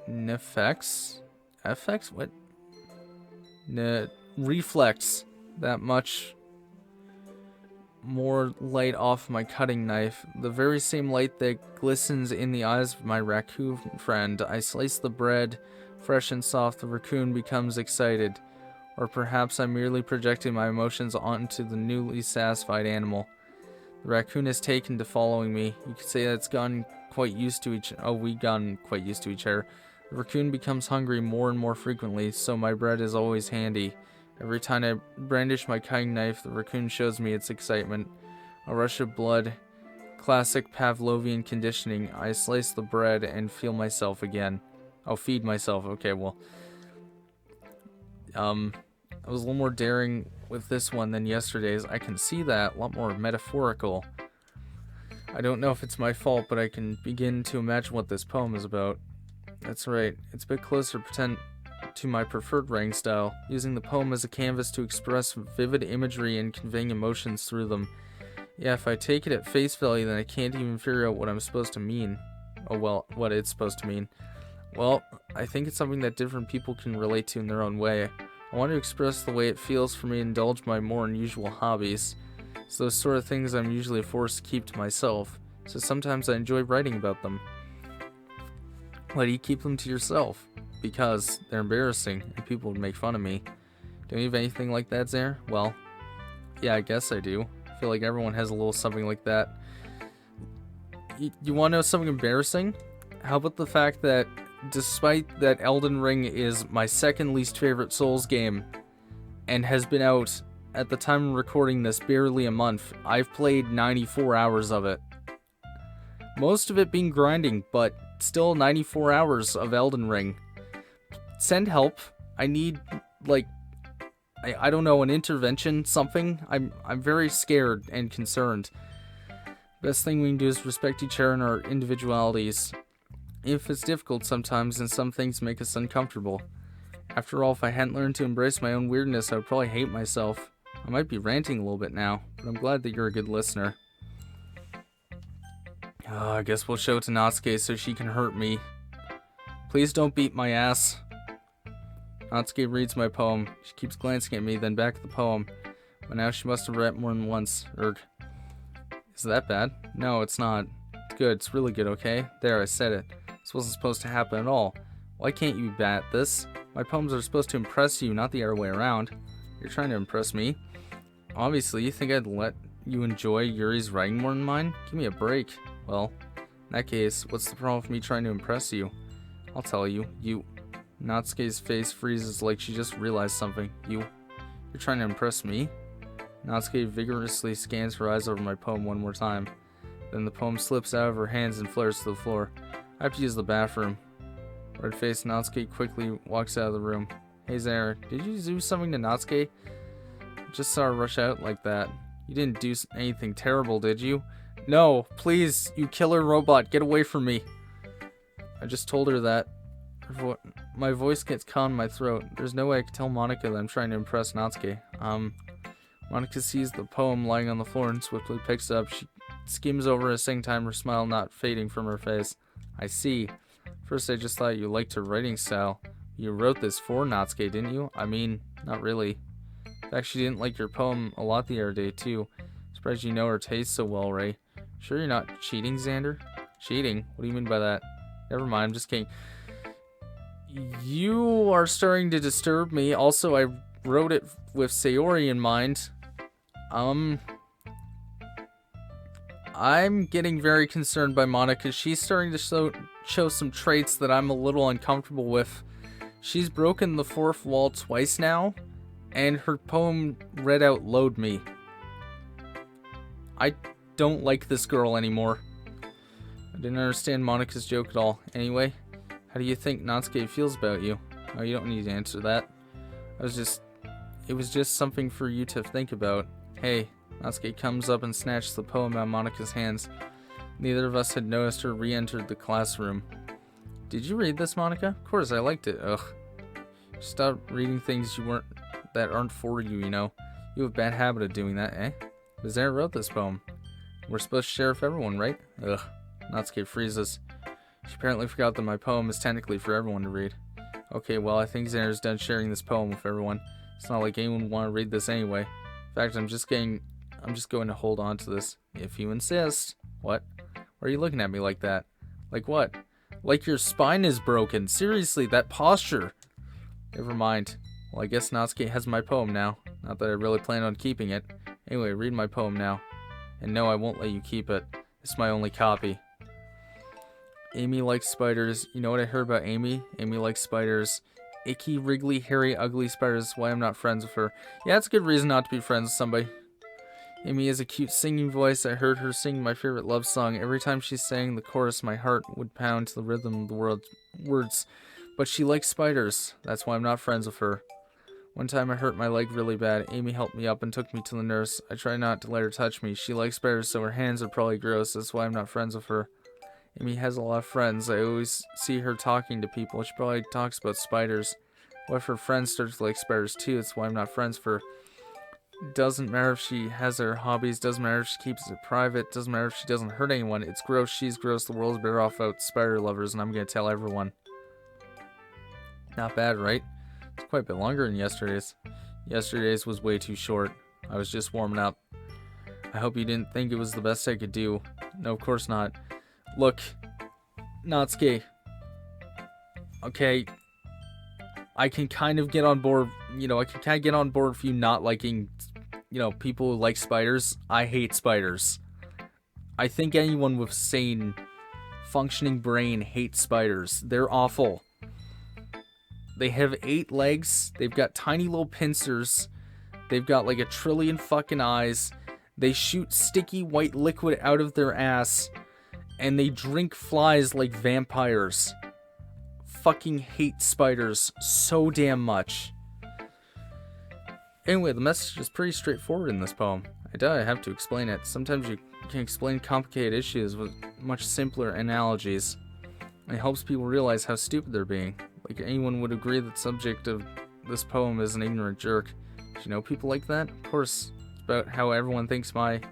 FX? What? Reflects that much more light off my cutting knife. The very same light that glistens in the eyes of my raccoon friend. I slice the bread, fresh and soft. The raccoon becomes excited. Or perhaps I'm merely projecting my emotions onto the newly satisfied animal. The raccoon has taken to following me. You could say that it's gotten quite used to each... Oh, we've gotten quite used to each other. The raccoon becomes hungry more and more frequently, so my bread is always handy. Every time I brandish my cutting knife, the raccoon shows me its excitement. A rush of blood. Classic Pavlovian conditioning. I slice the bread and feel myself again. I'll feed myself. Okay, well. I was a little more daring with this one than yesterday's. I can see that. A lot more metaphorical. I don't know if it's my fault, but I can begin to imagine what this poem is about. That's right. It's a bit closer to my preferred writing style, using the poem as a canvas to express vivid imagery and conveying emotions through them. Yeah, if I take it at face value, then I can't even figure out what I'm supposed to mean. Oh, well, what it's supposed to mean. Well, I think it's something that different people can relate to in their own way. I want to express the way it feels for me to indulge my more unusual hobbies. It's those sort of things I'm usually forced to keep to myself, so sometimes I enjoy writing about them. Why do you keep them to yourself? Because they're embarrassing and people would make fun of me. Don't you have anything like that, Zare? Well, yeah, I guess I do. I feel like everyone has a little something like that. You want to know something embarrassing? How about the fact that despite that Elden Ring is my second least favorite Souls game and has been out at the time of recording this barely a month, I've played 94 hours of it. Most of it being grinding, but still 94 hours of Elden Ring. Send help. I need, like, I don't know, an intervention, something. I'm very scared and concerned. Best thing we can do is respect each other and our individualities. If it's difficult sometimes, and some things make us uncomfortable. After all, if I hadn't learned to embrace my own weirdness, I would probably hate myself. I might be ranting a little bit now, but I'm glad that you're a good listener. I guess we'll show it to Natsuki so she can hurt me. Please don't beat my ass. Natsuki reads my poem. She keeps glancing at me, then back at the poem. But now she must have read it more than once. Erg. Is that bad? No, it's not. It's good. It's really good, okay? There, I said it. This wasn't supposed to happen at all. Why can't you bat this? My poems are supposed to impress you, not the other way around. You're trying to impress me. Obviously, you think I'd let you enjoy Yuri's writing more than mine? Give me a break. Well, in that case, what's the problem with me trying to impress you? I'll tell you. Natsuki's face freezes like she just realized something. You're trying to impress me? Natsuki vigorously scans her eyes over my poem one more time. Then the poem slips out of her hands and flares to the floor. I have to use the bathroom. Red-faced Natsuki quickly walks out of the room. Hey Zara, did you do something to Natsuki? Just saw her rush out like that. You didn't do anything terrible, did you? No, please, you killer robot, get away from me. I just told her that. My voice gets caught in my throat. There's no way I can tell Monica that I'm trying to impress Natsuki. Monica sees the poem lying on the floor and swiftly picks it up. She skims over it a second time, her smile not fading from her face. I see. First I just thought you liked her writing style. You wrote this for Natsuki, didn't you? I mean, not really. In fact, she didn't like your poem a lot the other day, too. Surprised you know her taste so well, Ray. Sure you're not cheating, Xander? Cheating? What do you mean by that? Never mind, I'm just kidding. You are starting to disturb me. Also, I wrote it with Sayori in mind. I'm getting very concerned by Monica. She's starting to show some traits that I'm a little uncomfortable with. She's broken the fourth wall twice now, and her poem read out loud me. I don't like this girl anymore. I didn't understand Monica's joke at all. Anyway, how do you think Natsuki feels about you? Oh, you don't need to answer that. It was just something for you to think about. Hey, Natsuki comes up and snatches the poem out of Monica's hands. Neither of us had noticed her re-entered the classroom. Did you read this, Monica? Of course, I liked it. Ugh. Stop reading things that aren't for you, you know. You have a bad habit of doing that, eh? Bizarre wrote this poem. We're supposed to share with everyone, right? Ugh. Natsuki freezes. She apparently forgot that my poem is technically for everyone to read. Okay, well, I think Xander's done sharing this poem with everyone. It's not like anyone would want to read this anyway. In fact, I'm just going to hold on to this. If you insist. What? Why are you looking at me like that? Like what? Like your spine is broken. Seriously, that posture. Never mind. Well, I guess Natsuki has my poem now. Not that I really plan on keeping it. Anyway, read my poem now. And no, I won't let you keep it. It's my only copy. Amy likes spiders. You know what I heard about Amy? Amy likes spiders. Icky, wriggly, hairy, ugly spiders. Why I'm not friends with her. Yeah, that's a good reason not to be friends with somebody. Amy has a cute singing voice. I heard her sing my favorite love song. Every time she sang the chorus, my heart would pound to the rhythm of the words. But she likes spiders. That's why I'm not friends with her. One time I hurt my leg really bad. Amy helped me up and took me to the nurse. I try not to let her touch me. She likes spiders, so her hands are probably gross. That's why I'm not friends with her. Amy has a lot of friends. I always see her talking to people. She probably talks about spiders. What if her friends start to like spiders too? That's why I'm not friends with her. Doesn't matter if she has her hobbies. Doesn't matter if she keeps it private. Doesn't matter if she doesn't hurt anyone. It's gross. She's gross. The world's better off without spider lovers, and I'm going to tell everyone. Not bad, right? It's quite a bit longer than yesterday's. Yesterday's was way too short. I was just warming up. I hope you didn't think it was the best I could do. No, of course not. Look, Natsuki. Okay, I can kind of get on board, I can kind of get on board with you not liking, people who like spiders. I hate spiders. I think anyone with sane, functioning brain hates spiders. They're awful. They have 8 legs. They've got tiny little pincers. They've got like a trillion fucking eyes. They shoot sticky white liquid out of their ass. And they drink flies like vampires. Fucking hate spiders so damn much. Anyway, the message is pretty straightforward in this poem. I doubt I have to explain it. Sometimes you can explain complicated issues with much simpler analogies. It helps people realize how stupid they're being. Like anyone would agree that the subject of this poem is an ignorant jerk. Do you know people like that? Of course, it's about how everyone thinks it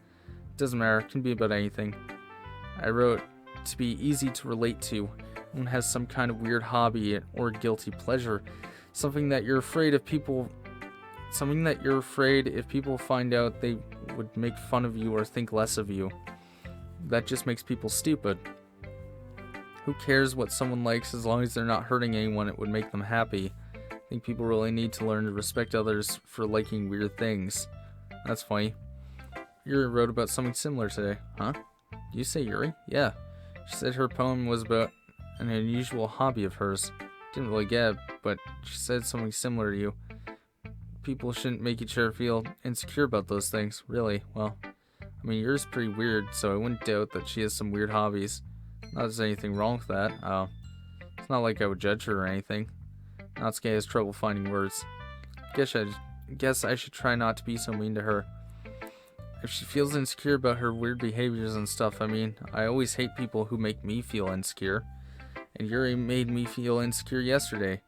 doesn't matter, it can be about anything. I wrote to be easy to relate to. One has some kind of weird hobby or guilty pleasure. Something that you're afraid if people find out they would make fun of you or think less of you. That just makes people stupid. Who cares what someone likes as long as they're not hurting anyone? It would make them happy. I think people really need to learn to respect others for liking weird things. That's funny. Yuri wrote about something similar today. Huh? Did you say Yuri? Yeah. She said her poem was about an unusual hobby of hers. Didn't really get it, but she said something similar to you. People shouldn't make each other feel insecure about those things, really. Well, I mean, yours is pretty weird, so I wouldn't doubt that she has some weird hobbies. Not that there's anything wrong with that. It's not like I would judge her or anything. Natsuki has trouble finding words. Guess I should try not to be so mean to her. If she feels insecure about her weird behaviors and stuff, I mean, I always hate people who make me feel insecure. And Yuri made me feel insecure yesterday.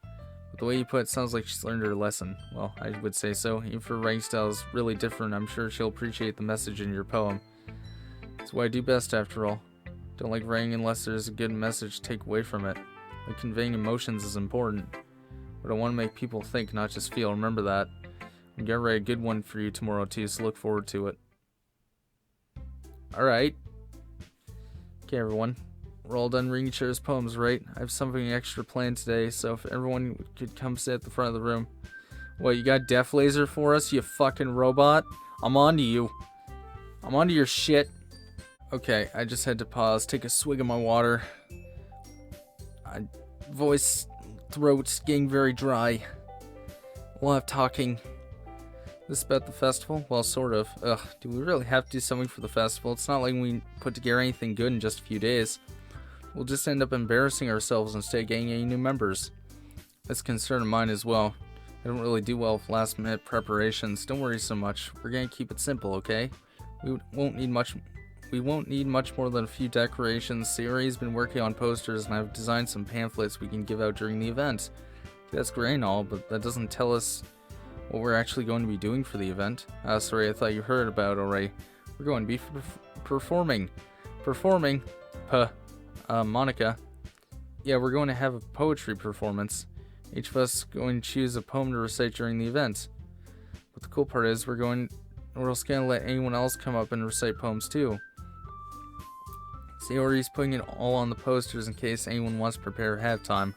But the way you put it sounds like she's learned her lesson. Well, I would say so. Even if her writing style is really different, I'm sure she'll appreciate the message in your poem. It's what I do best, after all. Don't like writing unless there's a good message to take away from it. Like conveying emotions is important. But I want to make people think, not just feel. Remember that. I'm gonna write a good one for you tomorrow too, so look forward to it. Alright. Okay, everyone. We're all done reading each other's poems, right? I have something extra planned today, so if everyone could come sit at the front of the room. What, you got Def Laser for us, you fucking robot? I'm on to you. I'm on to your shit. Okay, I just had to pause, take a swig of my water. Voice, throat's getting very dry. We'll have talking. This about the festival? Well, sort of. Ugh, do we really have to do something for the festival? It's not like we put together anything good in just a few days. We'll just end up embarrassing ourselves instead of getting any new members. That's a concern of mine as well. I don't really do well with last minute preparations. Don't worry so much. We're gonna keep it simple, okay? We won't need much more than a few decorations. Sayori's been working on posters, and I've designed some pamphlets we can give out during the event. That's great and all, but that doesn't tell us what we're actually going to be doing for the event. Sorry, I thought you heard about it already. We're going to be performing. Monica. Yeah, we're going to have a poetry performance. Each of us going to choose a poem to recite during the event. But the cool part is we're also going to let anyone else come up and recite poems too. Sayori's putting it all on the posters in case anyone wants to prepare ahead of time.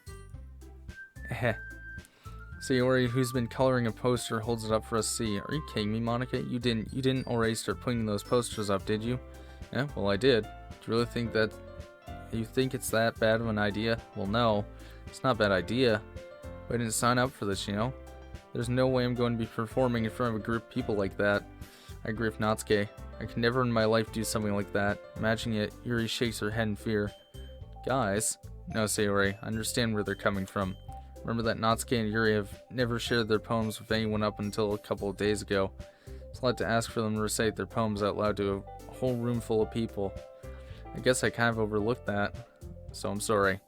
Sayori, who's been coloring a poster, holds it up for us to see. Are you kidding me, Monica? You didn't already start putting those posters up, did you? Yeah, well, I did. Do you really think it's that bad of an idea? Well, no. It's not a bad idea. But I didn't sign up for this, you know? There's no way I'm going to be performing in front of a group of people like that. I agree with Natsuki. I could never in my life do something like that. Imagining it, Yuri shakes her head in fear. Guys? No, Sayori. I understand where they're coming from. Remember that Natsuki and Yuri have never shared their poems with anyone up until a couple of days ago. It's a lot to ask for them to recite their poems out loud to a whole room full of people. I guess I kind of overlooked that, so I'm sorry.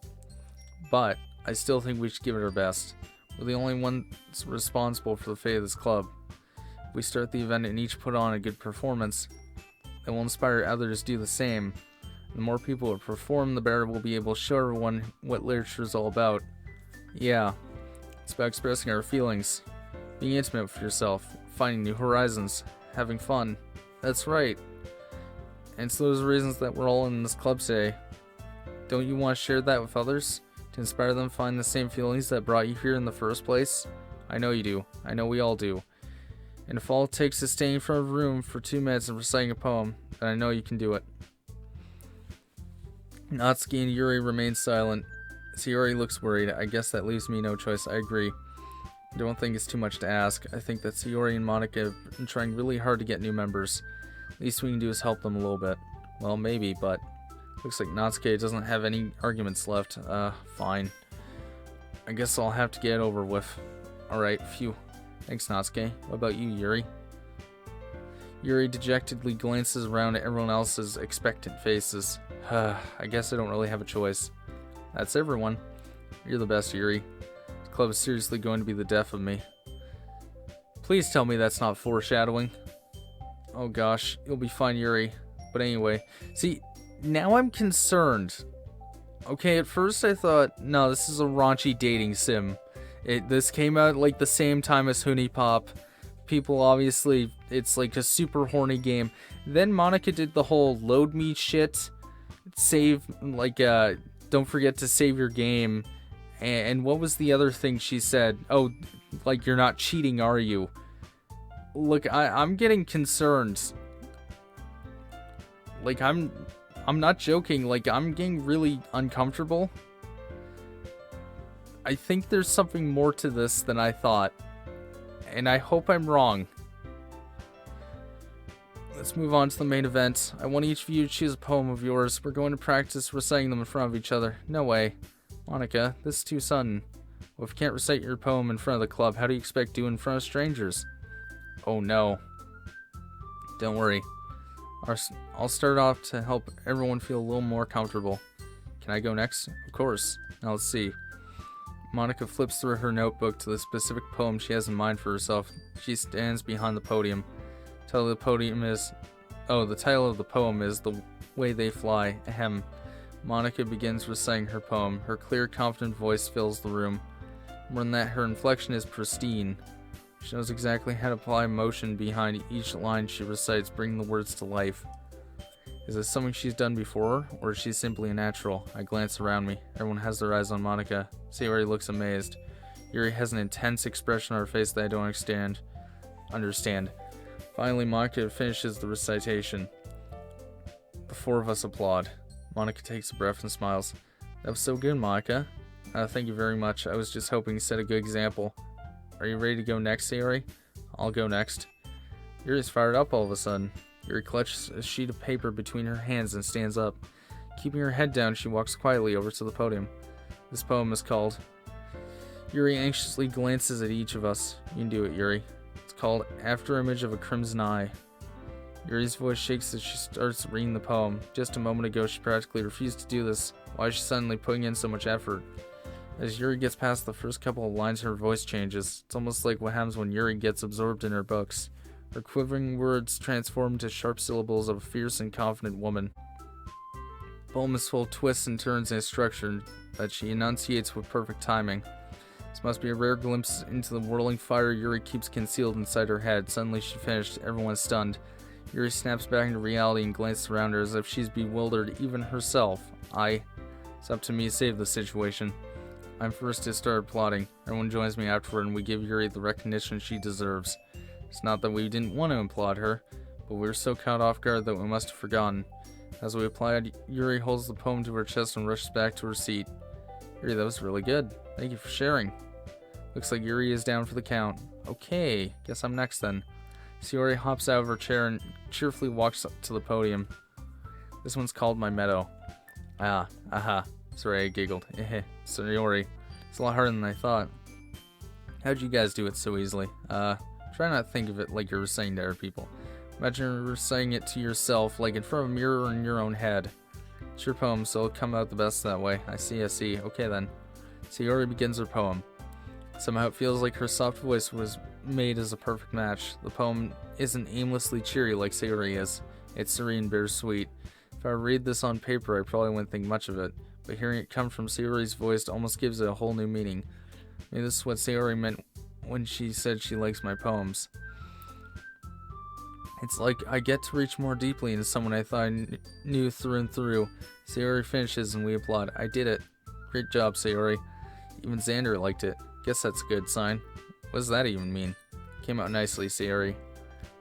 But I still think we should give it our best. We're the only ones responsible for the fate of this club. If we start the event and each put on a good performance, it will inspire others to do the same. The more people who perform, the better we'll be able to show everyone what literature is all about. Yeah, it's about expressing our feelings, being intimate with yourself, finding new horizons, having fun. That's right. And it's those reasons that we're all in this club today. Don't you want to share that with others? To inspire them to find the same feelings that brought you here in the first place? I know you do. I know we all do. And if all it takes is staying in front of a room for 2 minutes and reciting a poem, then I know you can do it. Natsuki and Yuri remain silent. Sayori looks worried. I guess that leaves me no choice. I agree. I don't think it's too much to ask. I think that Sayori and Monica have been trying really hard to get new members. Least we can do is help them a little bit. Well, maybe, but looks like Natsuki doesn't have any arguments left. Fine. I guess I'll have to get it over with. Alright, phew. Thanks, Natsuki. What about you, Yuri? Yuri dejectedly glances around at everyone else's expectant faces. I guess I don't really have a choice. That's everyone. You're the best, Yuri. This club is seriously going to be the death of me. Please tell me that's not foreshadowing. Oh gosh, you'll be fine, Yuri. But anyway, see, now I'm concerned. Okay, at first I thought, no, this is a raunchy dating sim. This came out like the same time as Huni Pop. People obviously, it's like a super horny game. Then Monica did the whole load me shit. Save, like, don't forget to save your game. And what was the other thing she said? Oh, like, you're not cheating, are you? Look, I'm getting concerned. Like, I'm not joking. Like, I'm getting really uncomfortable. I think there's something more to this than I thought. And I hope I'm wrong. Let's move on to the main event. I want each of you to choose a poem of yours. We're going to practice reciting them in front of each other. No way. Monica, this is too sudden. Well, if you can't recite your poem in front of the club, how do you expect to do it in front of strangers? Oh no. Don't worry. I'll start off to help everyone feel a little more comfortable. Can I go next? Of course. Now let's see. Monica flips through her notebook to the specific poem she has in mind for herself. She stands behind the podium. The title of the poem is The Way They Fly. Ahem. Monica begins reciting her poem. Her clear, confident voice fills the room. More than that, her inflection is pristine. She knows exactly how to apply emotion behind each line she recites, bringing the words to life. Is this something she's done before, or is she simply a natural? I glance around me. Everyone has their eyes on Monica. Sayori looks amazed. Yuri has an intense expression on her face that I don't understand. Finally, Monica finishes the recitation. The four of us applaud. Monica takes a breath and smiles. That was so good, Monica. Thank you very much. I was just hoping to set a good example. Are you ready to go next, Sayori? I'll go next. Yuri's fired up all of a sudden. Yuri clutches a sheet of paper between her hands and stands up. Keeping her head down, she walks quietly over to the podium. This poem is called... Yuri anxiously glances at each of us. You can do it, Yuri. It's called After Image of a Crimson Eye. Yuri's voice shakes as she starts reading the poem. Just a moment ago, she practically refused to do this. Why is she suddenly putting in so much effort? As Yuri gets past the first couple of lines, her voice changes. It's almost like what happens when Yuri gets absorbed in her books. Her quivering words transform into sharp syllables of a fierce and confident woman. The poem is full of twists and turns in its structure that she enunciates with perfect timing. This must be a rare glimpse into the whirling fire Yuri keeps concealed inside her head. Suddenly she finished. Everyone is stunned. Yuri snaps back into reality and glances around her as if she's bewildered, even herself. It's up to me to save the situation. I'm first to start applauding. Everyone joins me afterward and we give Yuri the recognition she deserves. It's not that we didn't want to applaud her, but we were so caught off guard that we must have forgotten. As we applaud, Yuri holds the poem to her chest and rushes back to her seat. Yuri, that was really good. Thank you for sharing. Looks like Yuri is down for the count. Okay, guess I'm next then. Sayori hops out of her chair and cheerfully walks up to the podium. This one's called My Meadow. Sorry, I giggled. Sayori. It's a lot harder than I thought. How'd you guys do it so easily? Try not to think of it like you're reciting to other people. Imagine reciting it to yourself, like in front of a mirror in your own head. It's your poem, so it'll come out the best that way. I see. Okay then. Sayori begins her poem. Somehow it feels like her soft voice was made as a perfect match. The poem isn't aimlessly cheery like Sayori is. It's serene, bittersweet. If I read this on paper, I probably wouldn't think much of it, but hearing it come from Sayori's voice almost gives it a whole new meaning. Maybe this is what Sayori meant when she said she likes my poems. It's like I get to reach more deeply into someone I thought I knew through and through. Sayori finishes and we applaud. I did it. Great job, Sayori. Even Xander liked it. Guess that's a good sign. What does that even mean? Came out nicely, Sayori.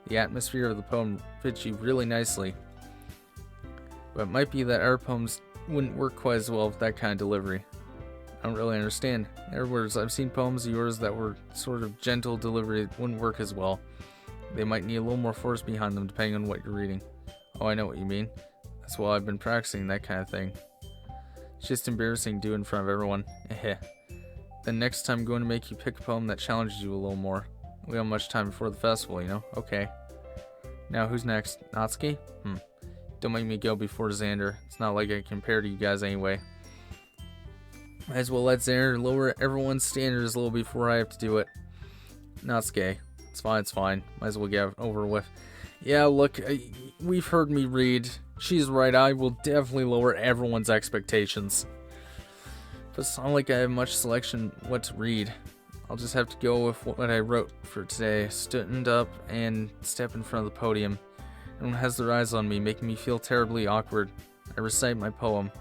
The atmosphere of the poem fits you really nicely. But it might be that our poems wouldn't work quite as well with that kind of delivery. I don't really understand. In other words, I've seen poems of yours that were sort of gentle delivery that wouldn't work as well. They might need a little more force behind them depending on what you're reading. Oh, I know what you mean. That's why I've been practicing that kind of thing. It's just embarrassing to do in front of everyone. Then next time I'm going to make you pick a poem that challenges you a little more. We don't have much time before the festival, you know? Okay. Now who's next? Natsuki? Don't make me go before Xander. It's not like I compare to you guys anyway. Might as well let Xander lower everyone's standards a little before I have to do it. Natsuki. It's fine. Might as well get it over with. Yeah, look, we've heard me read. She's right, I will definitely lower everyone's expectations. But it's not like I have much selection what to read. I'll just have to go with what I wrote for today. Stand up and step in front of the podium. Everyone has their eyes on me, making me feel terribly awkward. I recite my poem.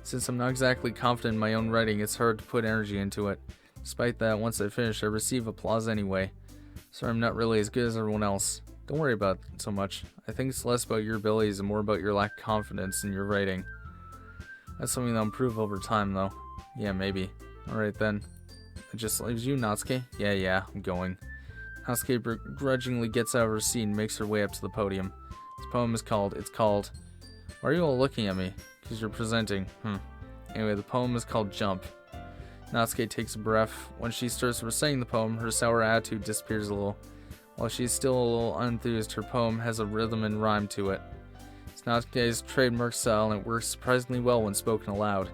Since I'm not exactly confident in my own writing, it's hard to put energy into it. Despite that, once I finish, I receive applause anyway. So I'm not really as good as everyone else. Don't worry about it so much. I think it's less about your abilities and more about your lack of confidence in your writing. That's something that'll improve over time, though. Yeah, maybe. Alright then. It just leaves you, Natsuki. Yeah, I'm going. Natsuki begrudgingly gets out of her seat and makes her way up to the podium. This poem is called, Why are you all looking at me? Because you're presenting. Anyway, the poem is called Jump. Natsuki takes a breath. When she starts reciting the poem, her sour attitude disappears a little. While she's still a little unenthused, her poem has a rhythm and rhyme to it. It's Natsuki's trademark style, and it works surprisingly well when spoken aloud.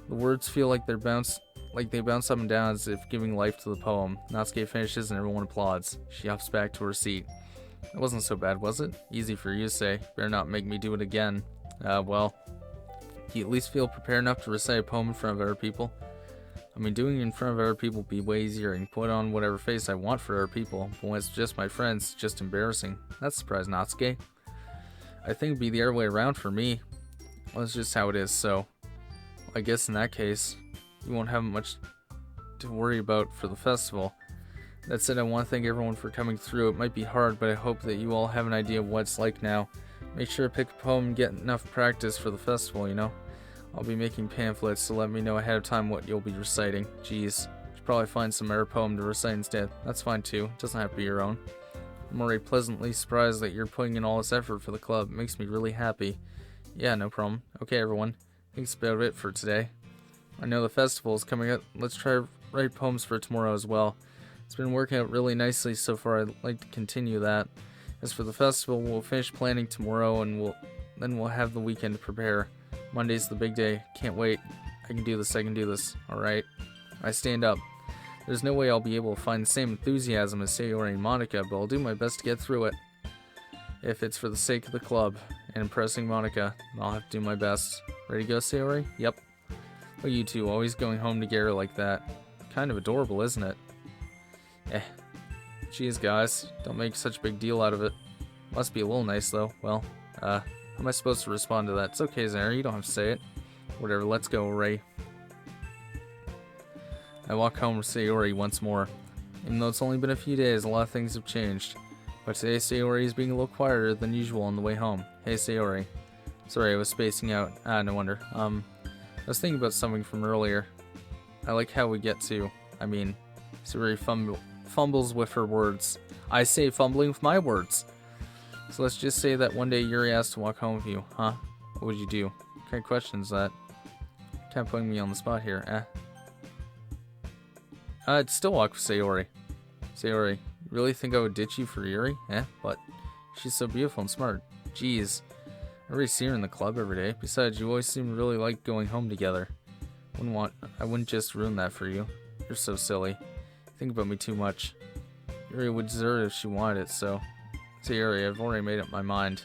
The words feel like they bounce up and down as if giving life to the poem. Natsuki finishes and everyone applauds. She hops back to her seat. It wasn't so bad, was it? Easy for you to say. Better not make me do it again. Well, do you at least feel prepared enough to recite a poem in front of other people? I mean, doing it in front of other people would be way easier. I can put on whatever face I want for other people, but when it's just my friends, it's just embarrassing. That's surprising, Natsuki. I think it'd be the other way around for me. Well, it's just how it is, so I guess in that case, you won't have much to worry about for the festival. That said, I want to thank everyone for coming through. It might be hard, but I hope that you all have an idea of what it's like now. Make sure to pick a poem and get enough practice for the festival, you know? I'll be making pamphlets, so let me know ahead of time what you'll be reciting. Jeez. Should probably find some air poem to recite instead. That's fine too. It doesn't have to be your own. I'm already pleasantly surprised that you're putting in all this effort for the club. It makes me really happy. Yeah, no problem. Okay, everyone. I think that's about it for today. I know the festival is coming up. Let's try to write poems for tomorrow as well. It's been working out really nicely so far. I'd like to continue that. As for the festival, we'll finish planning tomorrow, and then we'll have the weekend to prepare. Monday's the big day. Can't wait. I can do this. Alright. I stand up. There's no way I'll be able to find the same enthusiasm as Sayori and Monica, but I'll do my best to get through it. If it's for the sake of the club and impressing Monica, I'll have to do my best. Ready to go, Sayori? Yep. Look at you two, always going home together like that. Kind of adorable, isn't it? Jeez, guys. Don't make such a big deal out of it. Must be a little nice, though. Well, how am I supposed to respond to that? It's okay, Sayori. You don't have to say it. Whatever, let's go, Ray. I walk home with Sayori once more. Even though it's only been a few days, a lot of things have changed. But today, Sayori is being a little quieter than usual on the way home. Hey, Sayori. Sorry, I was spacing out. No wonder. I was thinking about something from earlier. I like how we get to... Sayori fumbles with her words. I say fumbling with my words. So let's just say that one day Yuri asked to walk home with you, huh? What would you do? What kind of question is that? Kind of putting me on the spot here, I'd still walk with Sayori. Sayori, you really think I would ditch you for Yuri? But she's so beautiful and smart. Jeez. I already see her in the club every day. Besides, you always seem to really like going home together. I wouldn't just ruin that for you. You're so silly. You think about me too much. Yuri would desert it if she wanted it, so... Sayori, I've already made up my mind.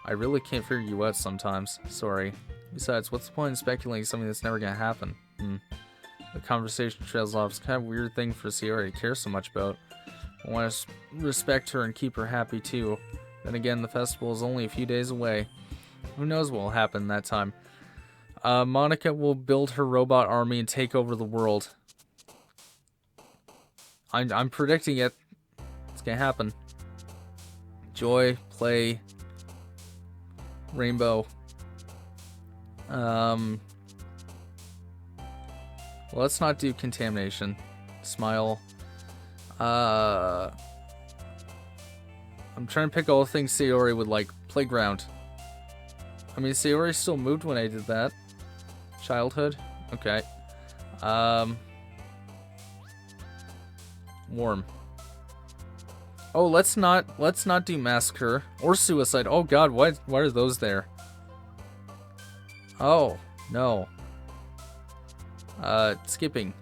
I really can't figure you out sometimes. Sorry. Besides, what's the point in speculating something that's never gonna happen? The conversation trails off. It's kind of a weird thing for Sayori to care so much about. I want to respect her and keep her happy too. Then again, the festival is only a few days away. Who knows what will happen that time. Monica will build her robot army and take over the world. I'm predicting it. It's gonna happen. Joy, play, rainbow. Well, let's not do contamination. Smile. I'm trying to pick all the things Sayori would like. Playground. Sayori still moved when I did that. Childhood. Okay. Warm. Oh, let's not do massacre or suicide. Oh God, why are those there? Oh no. Skipping.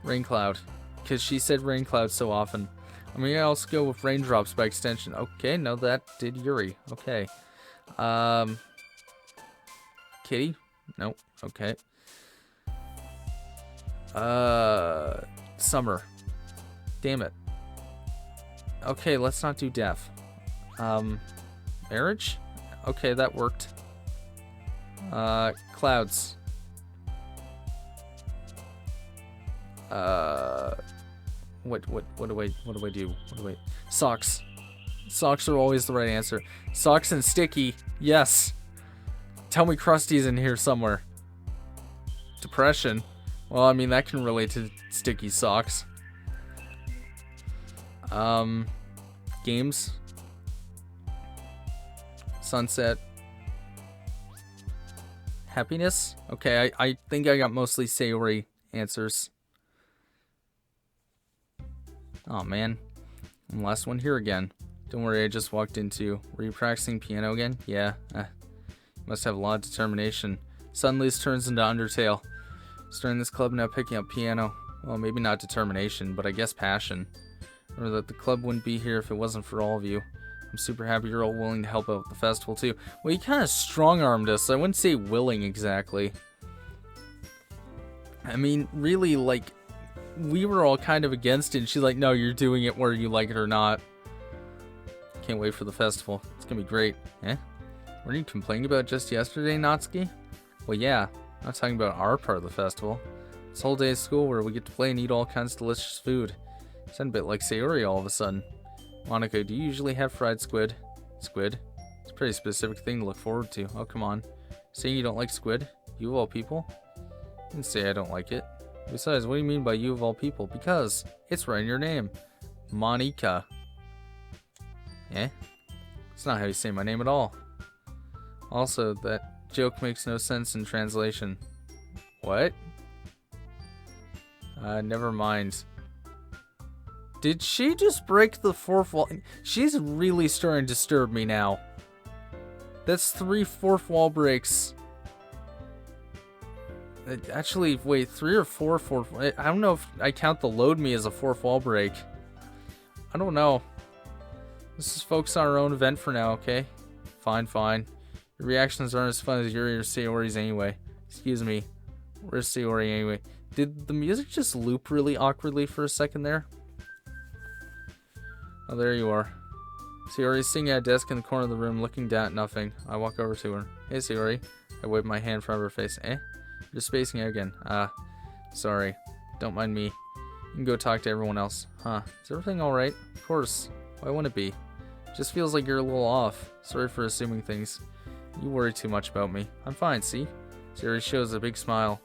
Rain cloud, because she said rain cloud so often. I also go with raindrops by extension. Okay, no, that did Yuri. Okay. Kitty? Nope. Okay. Summer. Damn it. Okay, let's not do death. Marriage? Okay, that worked. Clouds. What do I do? Socks. Socks are always the right answer. Socks and sticky. Yes. Tell me Krusty's in here somewhere. Depression. Well, that can relate to sticky socks. Games. Sunset. Happiness? Okay, I think I got mostly Sayori answers. Oh man. Last one here again. Don't worry, I just walked into... Were you practicing piano again? Yeah. Must have a lot of determination. Suddenly this turns into Undertale. Starting this club, now picking up piano. Well, maybe not determination, but I guess passion. Or that the club wouldn't be here if it wasn't for all of you. I'm super happy you're all willing to help out with the festival too. Well, you kind of strong-armed us. I wouldn't say willing exactly. Really, we were all kind of against it, and she's like, no, you're doing it whether you like it or not. Can't wait for the festival. It's gonna be great. Weren't you complaining about just yesterday, Natsuki? Well, yeah. I'm not talking about our part of the festival. This whole day of school where we get to play and eat all kinds of delicious food. Sound a bit like Sayori all of a sudden. Monica, do you usually have fried squid? Squid? It's a pretty specific thing to look forward to. Oh, come on. Saying you don't like squid? You of all people? I didn't say I don't like it. Besides, what do you mean by you of all people? Because it's right in your name. Monica. Eh? It's not how you say my name at all. Also, that joke makes no sense in translation. What? Never mind. Did she just break the fourth wall? She's really starting to disturb me now. That's 3 fourth wall breaks. Actually, wait, 3 or 4 fourth... I don't know if I count the load me as a fourth wall break. I don't know. Let's just focus on our own event for now, okay? Fine, fine. Your reactions aren't as fun as Yuri or Sayori's anyway. Excuse me. Where's Sayori anyway? Did the music just loop really awkwardly for a second there? Oh, there you are. Sayori's sitting at a desk in the corner of the room, looking down at nothing. I walk over to her. Hey, Sayori. I wave my hand in front of her face. Eh? You're spacing out again. Sorry. Don't mind me. You can go talk to everyone else. Huh. Is everything alright? Of course. Why wouldn't it be? Just feels like you're a little off. Sorry for assuming things. You worry too much about me. I'm fine, see? Sayori shows a big smile.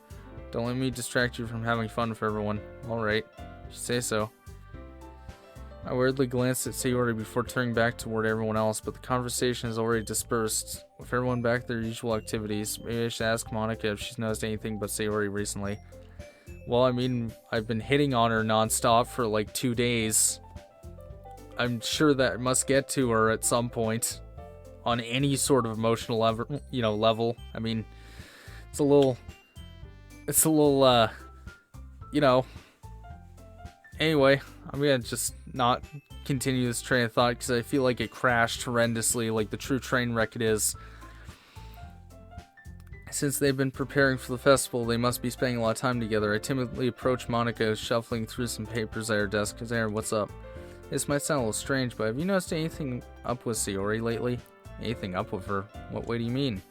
Don't let me distract you from having fun for everyone. Alright. You say so. I weirdly glanced at Sayori before turning back toward everyone else, but the conversation is already dispersed. With everyone back to their usual activities, maybe I should ask Monica if she's noticed anything but Sayori recently. Well, I mean, I've been hitting on her nonstop for like 2 days. I'm sure that must get to her at some point. On any sort of emotional level. I mean, it's a little, Anyway, I'm gonna just not continue this train of thought because I feel like it crashed horrendously, like the true train wreck it is. Since they've been preparing for the festival, they must be spending a lot of time together. I timidly approach Monica, shuffling through some papers at her desk. Aaron, what's up? This might sound a little strange, but have you noticed anything up with Sayori lately? Anything up with her? What way do you mean?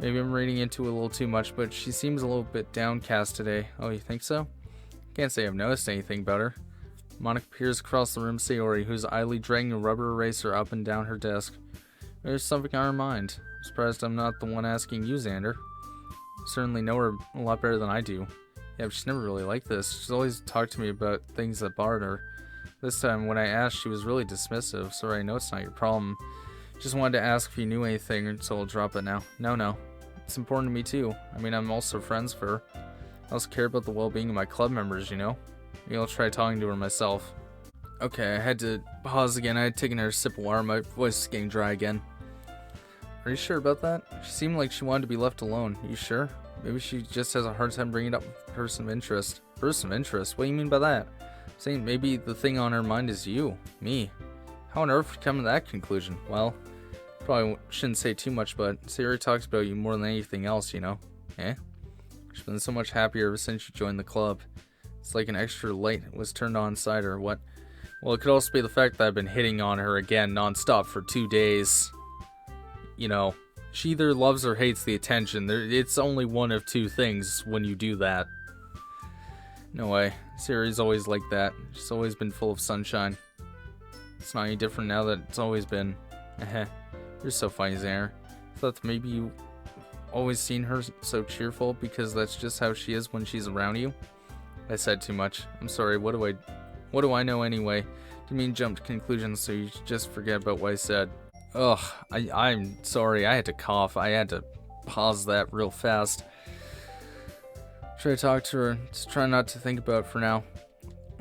Maybe I'm reading into it a little too much, but she seems a little bit downcast today. Oh, you think so? Can't say I've noticed anything about her. Monica peers across the room at Sayori, who's idly dragging a rubber eraser up and down her desk. There's something on her mind. I'm surprised I'm not the one asking you, Xander. You certainly know her a lot better than I do. Yeah, but she's never really like this. She's always talked to me about things that bothered her. This time, when I asked, she was really dismissive. Sorry, I know it's not your problem. Just wanted to ask if you knew anything, so I'll drop it now. No. It's important to me too. I mean, I'm also friends with her. I also care about the well-being of my club members, you know? Maybe I'll try talking to her myself. Okay, I had to pause again. I had taken a sip of water. My voice is getting dry again. Are you sure about that? She seemed like she wanted to be left alone. You sure? Maybe she just has a hard time bringing up a person of interest. Person of interest? What do you mean by that? I'm saying maybe the thing on her mind is you. Me. How on earth would you come to that conclusion? Well, probably shouldn't say too much, but Sayori talks about you more than anything else, you know? Eh? She's been so much happier ever since you joined the club. It's like an extra light was turned on inside her. What? Well, it could also be the fact that I've been hitting on her again non-stop for 2 days. You know, she either loves or hates the attention. It's only one of 2 things when you do that. No way. Sayori's always like that. She's always been full of sunshine. It's not any different now that it's always been. You're so funny, Xander. I thought that maybe you always seen her so cheerful because that's just how she is when she's around you. I said too much. I'm sorry. What do I know anyway? Didn't mean jump to conclusions, so you just forget about what I said. Ugh, I'm sorry. I had to cough. I had to pause that real fast. Try to talk to her. Just try not to think about it for now.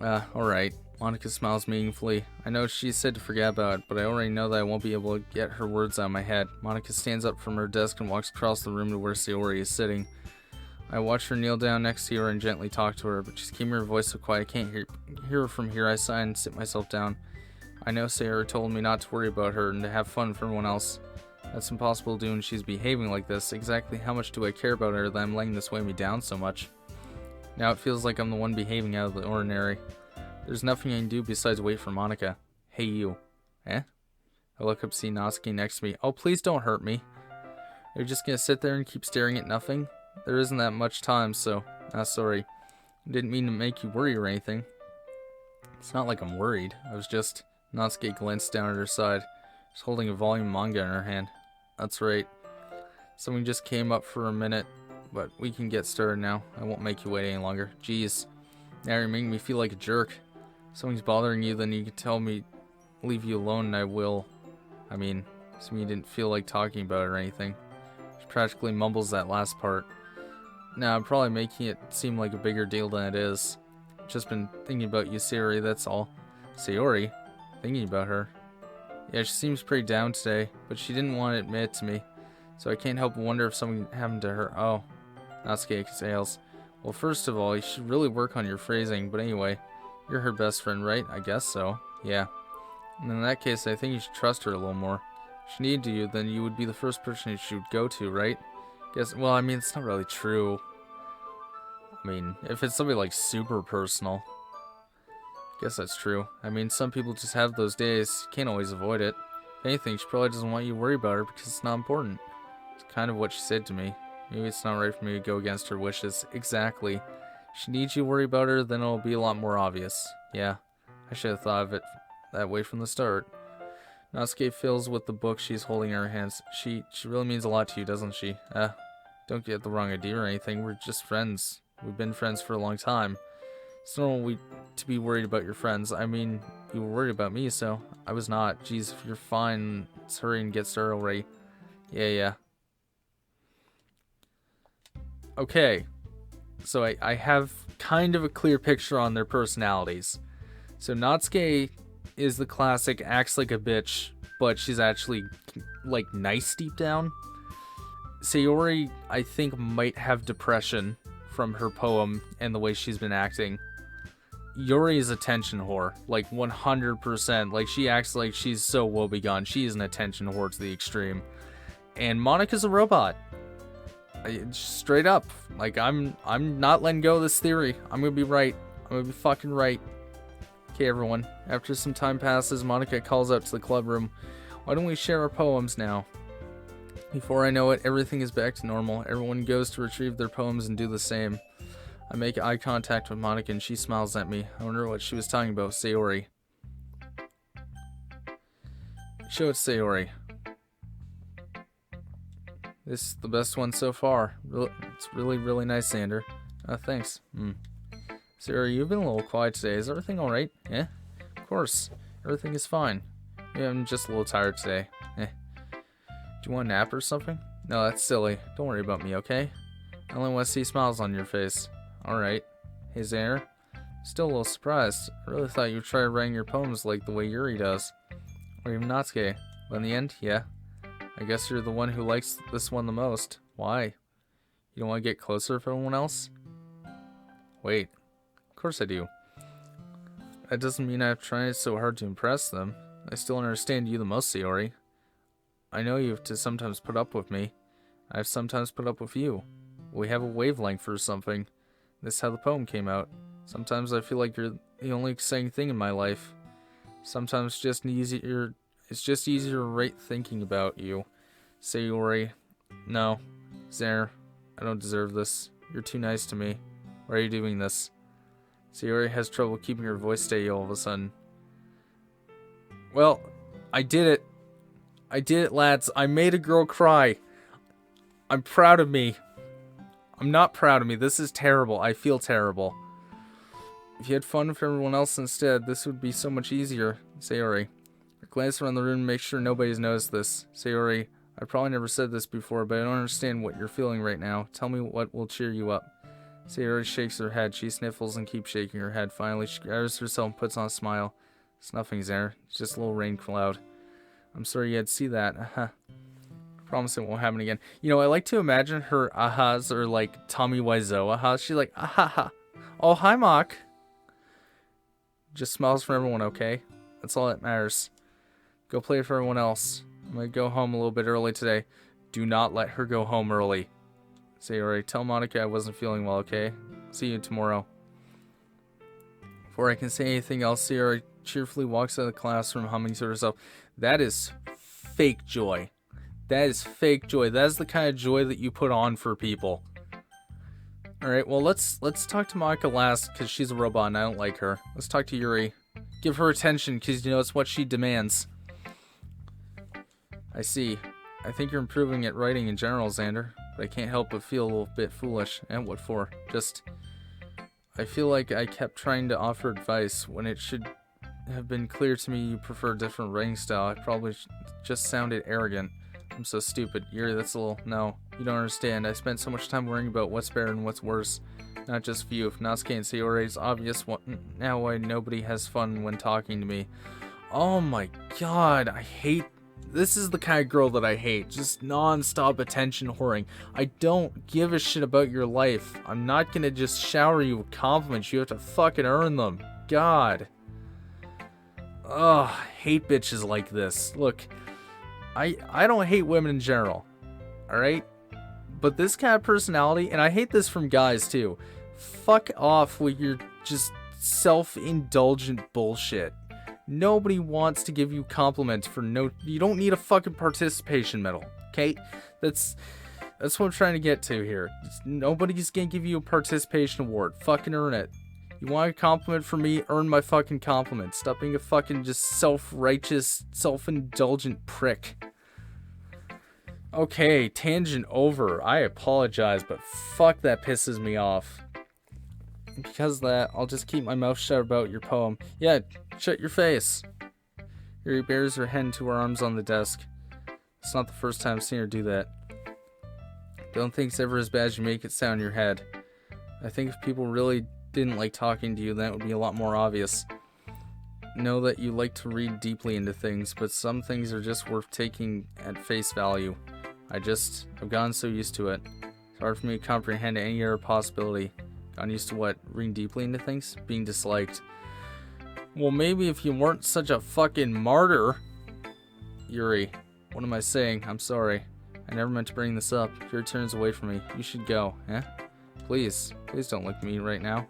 Alright. Monica smiles meaningfully. I know she said to forget about it, but I already know that I won't be able to get her words out of my head. Monica stands up from her desk and walks across the room to where Sayori is sitting. I watch her kneel down next to her and gently talk to her, but she's keeping her voice so quiet I can't hear her from here. I sigh and sit myself down. I know Sayori told me not to worry about her and to have fun for everyone else. That's impossible to do when she's behaving like this. Exactly how much do I care about her that I'm letting this weigh me down so much? Now it feels like I'm the one behaving out of the ordinary. There's nothing I can do besides wait for Monica. Hey, you. Eh? I look up, see Natsuki next to me. Oh, please don't hurt me. You're just gonna sit there and keep staring at nothing? There isn't that much time, so... sorry. I didn't mean to make you worry or anything. It's not like I'm worried. I was just... Natsuki glanced down at her side. She's holding a volume manga in her hand. That's right. Something just came up for a minute, but we can get started now. I won't make you wait any longer. Jeez. Now you're making me feel like a jerk. If something's bothering you, then you can tell me, leave you alone, and I will. I mean, some you didn't feel like talking about it or anything. She practically mumbles that last part. Now, I'm probably making it seem like a bigger deal than it is. I've just been thinking about you, Sayori, that's all. Sayori? Thinking about her? Yeah, she seems pretty down today, but she didn't want to admit it to me. So I can't help but wonder if something happened to her. Oh, Natsuki exhales. Well, first of all, you should really work on your phrasing, but anyway, you're her best friend, right? I guess so. Yeah. And in that case, I think you should trust her a little more. If she needed you, then you would be the first person she would go to, right? Guess, well, I mean, it's not really true. I mean, if it's something like super personal, I guess that's true. I mean, some people just have those days. You can't always avoid it. If anything, she probably doesn't want you to worry about her because it's not important. It's kind of what she said to me. Maybe it's not right for me to go against her wishes. Exactly. If she needs you to worry about her, then it'll be a lot more obvious. Yeah, I should have thought of it that way from the start. Natsuki fills with the book she's holding in her hands. She really means a lot to you, doesn't she? Don't get the wrong idea or anything. We're just friends. We've been friends for a long time. It's normal to be worried about your friends. I mean, you were worried about me, so I was not. Jeez, if you're fine, let's hurry and get started already. Yeah. Okay, so I have kind of a clear picture on their personalities. So Natsuki is the classic, acts like a bitch, but she's actually, like, nice deep down. Sayori, I think, might have depression from her poem and the way she's been acting. Yuri is attention whore, like 100%. Like, she acts like she's so woebegone. She is an attention whore to the extreme. And Monika's a robot. Straight up. Like, I'm not letting go of this theory. I'm gonna be right. I'm gonna be fucking right. Okay, everyone. After some time passes, Monika calls out to the club room. Why don't we share our poems now? Before I know it, everything is back to normal. Everyone goes to retrieve their poems and do the same. I make eye contact with Monika and she smiles at me. I wonder what she was talking about. Sayori. Show it, Sayori. This is the best one so far. It's really, really nice, Xander. Thanks. Sayori, you've been a little quiet today. Is everything alright? Yeah? Of course. Everything is fine. Yeah, I'm just a little tired today. Do you want a nap or something? No, that's silly. Don't worry about me, okay? I only want to see smiles on your face. Alright. Hey, Xander. Still a little surprised. I really thought you'd try writing your poems like the way Yuri does. Or even Natsuki. But in the end, yeah. I guess you're the one who likes this one the most. Why? You don't want to get closer to everyone else? Wait. Of course I do. That doesn't mean I've tried so hard to impress them. I still understand you the most, Sayori. I know you have to sometimes put up with me. I've sometimes put up with you. We have a wavelength for something. This is how the poem came out. Sometimes I feel like you're the only exciting thing in my life. Sometimes it's just easier to write thinking about you. Sayori. No. Xander, I don't deserve this. You're too nice to me. Why are you doing this? Sayori has trouble keeping her voice steady all of a sudden. Well, I did it. I did it, lads. I made a girl cry. I'm proud of me. I'm not proud of me. This is terrible. I feel terrible. If you had fun with everyone else instead, this would be so much easier. Sayori. I glance around the room to make sure nobody's noticed this. Sayori, I probably never said this before, but I don't understand what you're feeling right now. Tell me what will cheer you up. Sayori shakes her head. She sniffles and keeps shaking her head. Finally, she gathers herself and puts on a smile. It's nothing, Xander. It's just a little rain cloud. I'm sorry you had to see that. I promise it won't happen again. You know, I like to imagine her ahas are like Tommy Wiseau ahas. She's like, ahaha. Oh, hi, Mock. Just smiles for everyone, okay? That's all that matters. Go play for everyone else. I'm gonna go home a little bit early today. Do not let her go home early. Sayori, tell Monika I wasn't feeling well, okay? See you tomorrow. Before I can say anything else, Sayori cheerfully walks out of the classroom humming to herself. That is fake joy. That is fake joy. That is the kind of joy that you put on for people. Alright, well, let's talk to Monika last, because she's a robot and I don't like her. Let's talk to Yuri. Give her attention, because, you know, it's what she demands. I see. I think you're improving at writing in general, Xander, but I can't help but feel a little bit foolish. And what for? Just, I feel like I kept trying to offer advice when it should have been clear to me you prefer a different writing style. I probably just sounded arrogant. I'm so stupid. Yuri, that's a little... No, you don't understand. I spent so much time worrying about what's better and what's worse. Not just for you. If Natsuki and Sayori, it's obvious now why nobody has fun when talking to me. Oh my god, I hate... This is the kind of girl that I hate. Just non-stop attention whoring. I don't give a shit about your life. I'm not gonna just shower you with compliments. You have to fucking earn them. God. Ugh, hate bitches like this. Look, I don't hate women in general. Alright? But this kind of personality, and I hate this from guys too. Fuck off with your just self-indulgent bullshit. Nobody wants to give you compliments for no... You don't need a fucking participation medal, okay? That's what I'm trying to get to here. Nobody's gonna give you a participation award. Fucking earn it. You want a compliment from me? Earn my fucking compliment. Stop being a fucking just self-righteous, self-indulgent prick. Okay, tangent over. I apologize, but fuck, that pisses me off. Because of that, I'll just keep my mouth shut about your poem. Yeah, shut your face. Yuri bears her head into her arms on the desk. It's not the first time I've seen her do that. Don't think it's ever as bad as you make it sound in your head. I think if people really didn't like talking to you, then it would be a lot more obvious. Know that you like to read deeply into things, but some things are just worth taking at face value. I've gotten so used to it. It's hard for me to comprehend any other possibility. Gotten used to what? Reading deeply into things? Being disliked. Well, maybe if you weren't such a fucking martyr. Yuri, what am I saying? I'm sorry. I never meant to bring this up. Yuri turns away from me. You should go, eh? Please don't look at me right now.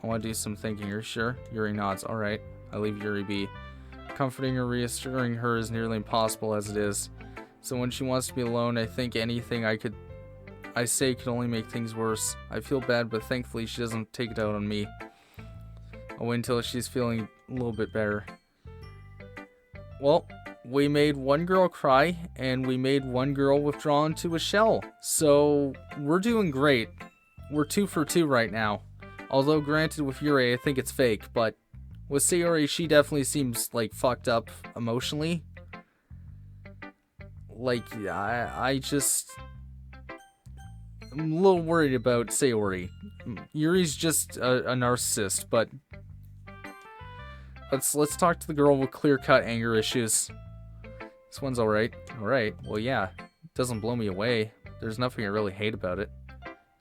I want to do some thinking. You're sure? Yuri nods. Alright. I leave Yuri be. Comforting or reassuring her is nearly impossible as it is. So when she wants to be alone, I think anything I say could only make things worse. I feel bad, but thankfully she doesn't take it out on me. I'll wait until she's feeling a little bit better. Well, we made one girl cry, and we made one girl withdraw into a shell. So, we're doing great. We're 2 for 2 right now. Although, granted, with Yuri, I think it's fake, but with Sayori, she definitely seems, like, fucked up emotionally. Like, I'm a little worried about Sayori. Yuri's just a narcissist, but let's talk to the girl with clear-cut anger issues. This one's alright. Alright, well yeah, it doesn't blow me away. There's nothing I really hate about it.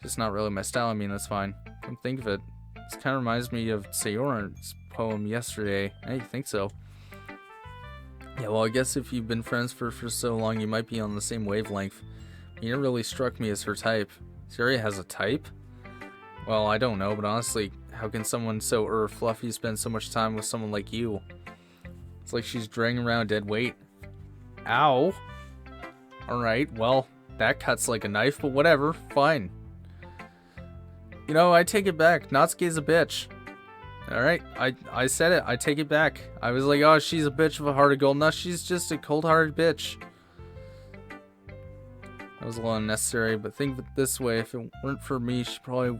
Just not really my style. I mean, that's fine. Come think of it. This kind of reminds me of Sayori's poem yesterday. Hey, you think so? Yeah, well, I guess if you've been friends for so long, you might be on the same wavelength. You never really struck me as her type. Sayori has a type? Well, I don't know, but honestly, how can someone so fluffy spend so much time with someone like you? It's like she's dragging around dead weight. Ow. Alright, well, that cuts like a knife, but whatever, fine. You know, I take it back. Natsuki's a bitch. Alright, I said it. I take it back. I was like, oh, she's a bitch of a heart of gold. No, she's just a cold-hearted bitch. That was a little unnecessary, but think of it this way. If it weren't for me, she'd probably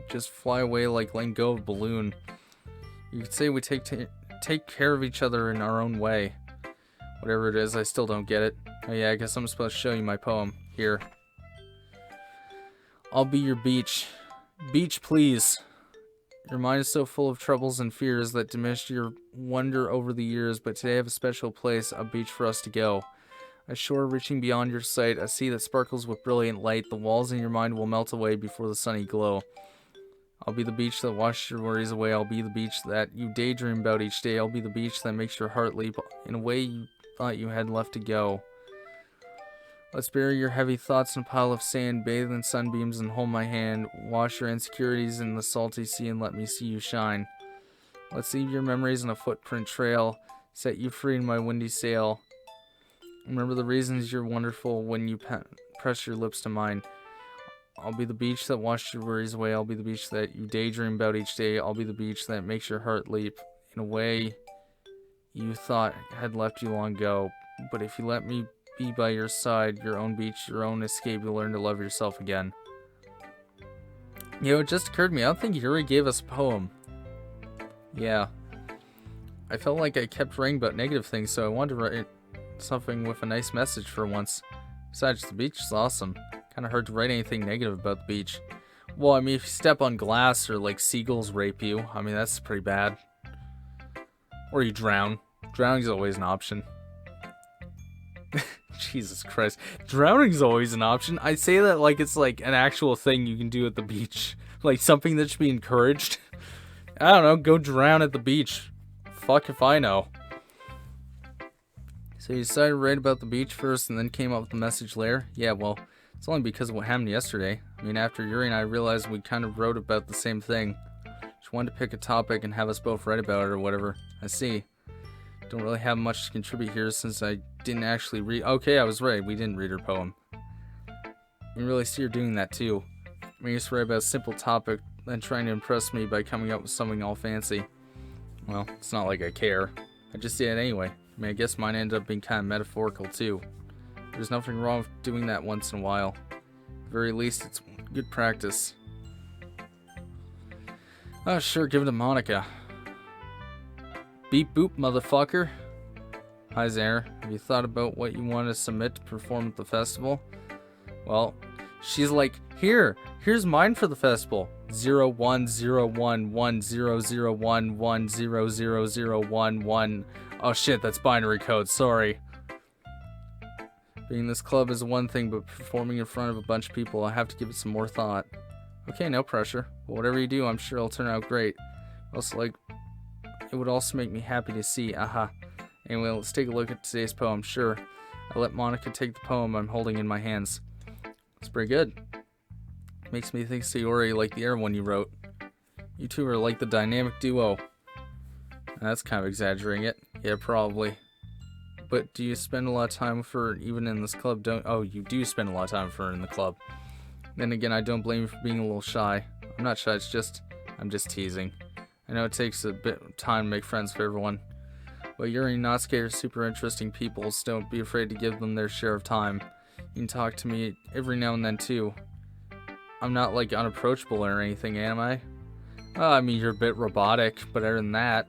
just fly away like letting go of a balloon. You could say we take care of each other in our own way. Whatever it is, I still don't get it. Oh yeah, I guess I'm supposed to show you my poem. Here. I'll be your beach. Beach, please. Your mind is so full of troubles and fears that diminished your wonder over the years, but today I have a special place, a beach for us to go. A shore reaching beyond your sight, a sea that sparkles with brilliant light. The walls in your mind will melt away before the sunny glow. I'll be the beach that washes your worries away. I'll be the beach that you daydream about each day. I'll be the beach that makes your heart leap in a way you thought you had left to go. Let's bury your heavy thoughts in a pile of sand, bathe in sunbeams and hold my hand. Wash your insecurities in the salty sea and let me see you shine. Let's leave your memories in a footprint trail. Set you free in my windy sail. Remember the reasons you're wonderful when you press your lips to mine. I'll be the beach that washes your worries away. I'll be the beach that you daydream about each day. I'll be the beach that makes your heart leap in a way you thought had left you long ago. But if you let me be by your side, your own beach, your own escape, you'll learn to love yourself again. You know, it just occurred to me, I don't think Yuri gave us a poem. Yeah. I felt like I kept writing about negative things, so I wanted to write something with a nice message for once. Besides, the beach is awesome. Kind of hard to write anything negative about the beach. Well, I mean, if you step on glass or, like, seagulls rape you, I mean, that's pretty bad. Or you drown. Drowning's always an option. Jesus Christ. Drowning's always an option. I say that like it's like an actual thing you can do at the beach. Like something that should be encouraged. I don't know, go drown at the beach. Fuck if I know. So you decided to write about the beach first and then came up with the message later? Yeah, well, it's only because of what happened yesterday. I mean, after Yuri and I realized we kind of wrote about the same thing. She wanted to pick a topic and have us both write about it or whatever. I see. Don't really have much to contribute here since I didn't actually read. Okay, I was right. We didn't read her poem. You really see her doing that too. I mean, just write about a simple topic, then trying to impress me by coming up with something all fancy. Well, it's not like I care. I just did it anyway. I mean, I guess mine ended up being kind of metaphorical too. There's nothing wrong with doing that once in a while. At the very least, it's good practice. Oh, sure, give it to Monica. Beep boop, motherfucker. Hi, Xander. Have you thought about what you want to submit to perform at the festival? Well, she's like, here's mine for the festival. 01011001100011. Oh shit, that's binary code, sorry. Being in this club is one thing, but performing in front of a bunch of people, I have to give it some more thought. Okay, no pressure. But whatever you do, I'm sure it'll turn out great. Also, like, it would also make me happy to see. Aha. Anyway, let's take a look at today's poem. Sure. I let Monica take the poem I'm holding in my hands. It's pretty good. Makes me think Sayori like the air one you wrote. You two are like the dynamic duo. That's kind of exaggerating it. Yeah, probably. But do you spend a lot of time with her even in this club? Oh, you do spend a lot of time with her in the club. Then again, I don't blame you for being a little shy. I'm not shy, I'm just teasing. I know it takes a bit of time to make friends with everyone. But Yuri and Natsuki are super interesting people, so don't be afraid to give them their share of time. You can talk to me every now and then too. I'm not like unapproachable or anything, am I? Oh, I mean, you're a bit robotic, but other than that,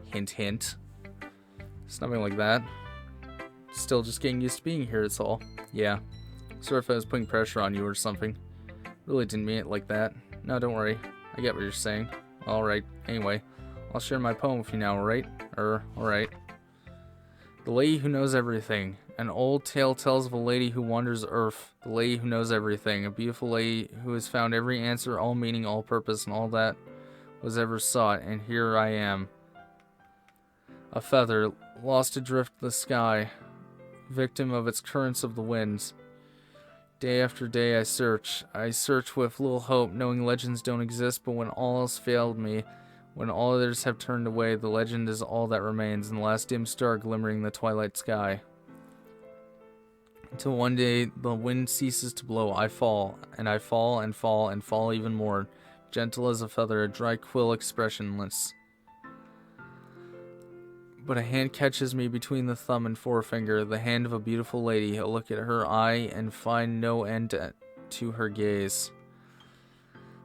hint hint. It's nothing like that. Still just getting used to being here, it's all. Yeah. Sorry if I was putting pressure on you or something. Really didn't mean it like that. No, don't worry. I get what you're saying. Alright, anyway. I'll share my poem with you now, alright? Alright. The Lady Who Knows Everything. An old tale tells of a lady who wanders Earth. The lady who knows everything. A beautiful lady who has found every answer, all meaning, all purpose, and all that was ever sought. And here I am. A feather, lost adrift in the sky, victim of its currents of the winds. Day after day I search with little hope, knowing legends don't exist, but when all else failed me, when all others have turned away, the legend is all that remains, and the last dim star glimmering in the twilight sky. Until one day the wind ceases to blow, I fall, and I fall and fall and fall even more, gentle as a feather, a dry quill expressionless. But a hand catches me between the thumb and forefinger, the hand of a beautiful lady. I look at her eye and find no end to her gaze.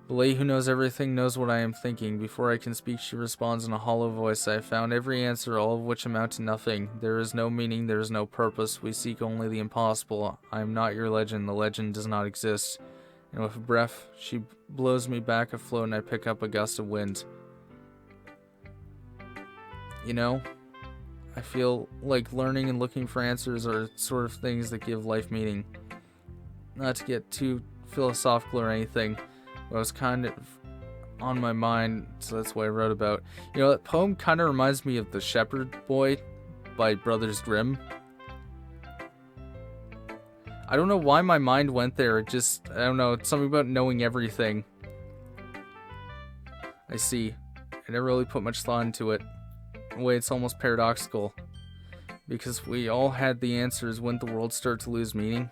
The lady who knows everything knows what I am thinking. Before I can speak, she responds in a hollow voice. I have found every answer, all of which amount to nothing. There is no meaning, there is no purpose. We seek only the impossible. I am not your legend. The legend does not exist. And with a breath, she blows me back afloat, and I pick up a gust of wind. You know, I feel like learning and looking for answers are sort of things that give life meaning. Not to get too philosophical or anything, but I was kind of on my mind, so that's what I wrote about. You know, that poem kind of reminds me of The Shepherd Boy by Brothers Grimm. I don't know why my mind went there, it just, I don't know, it's something about knowing everything. I see. I never really put much thought into it. In a way, it's almost paradoxical. Because if we all had the answers, wouldn't the world start to lose meaning?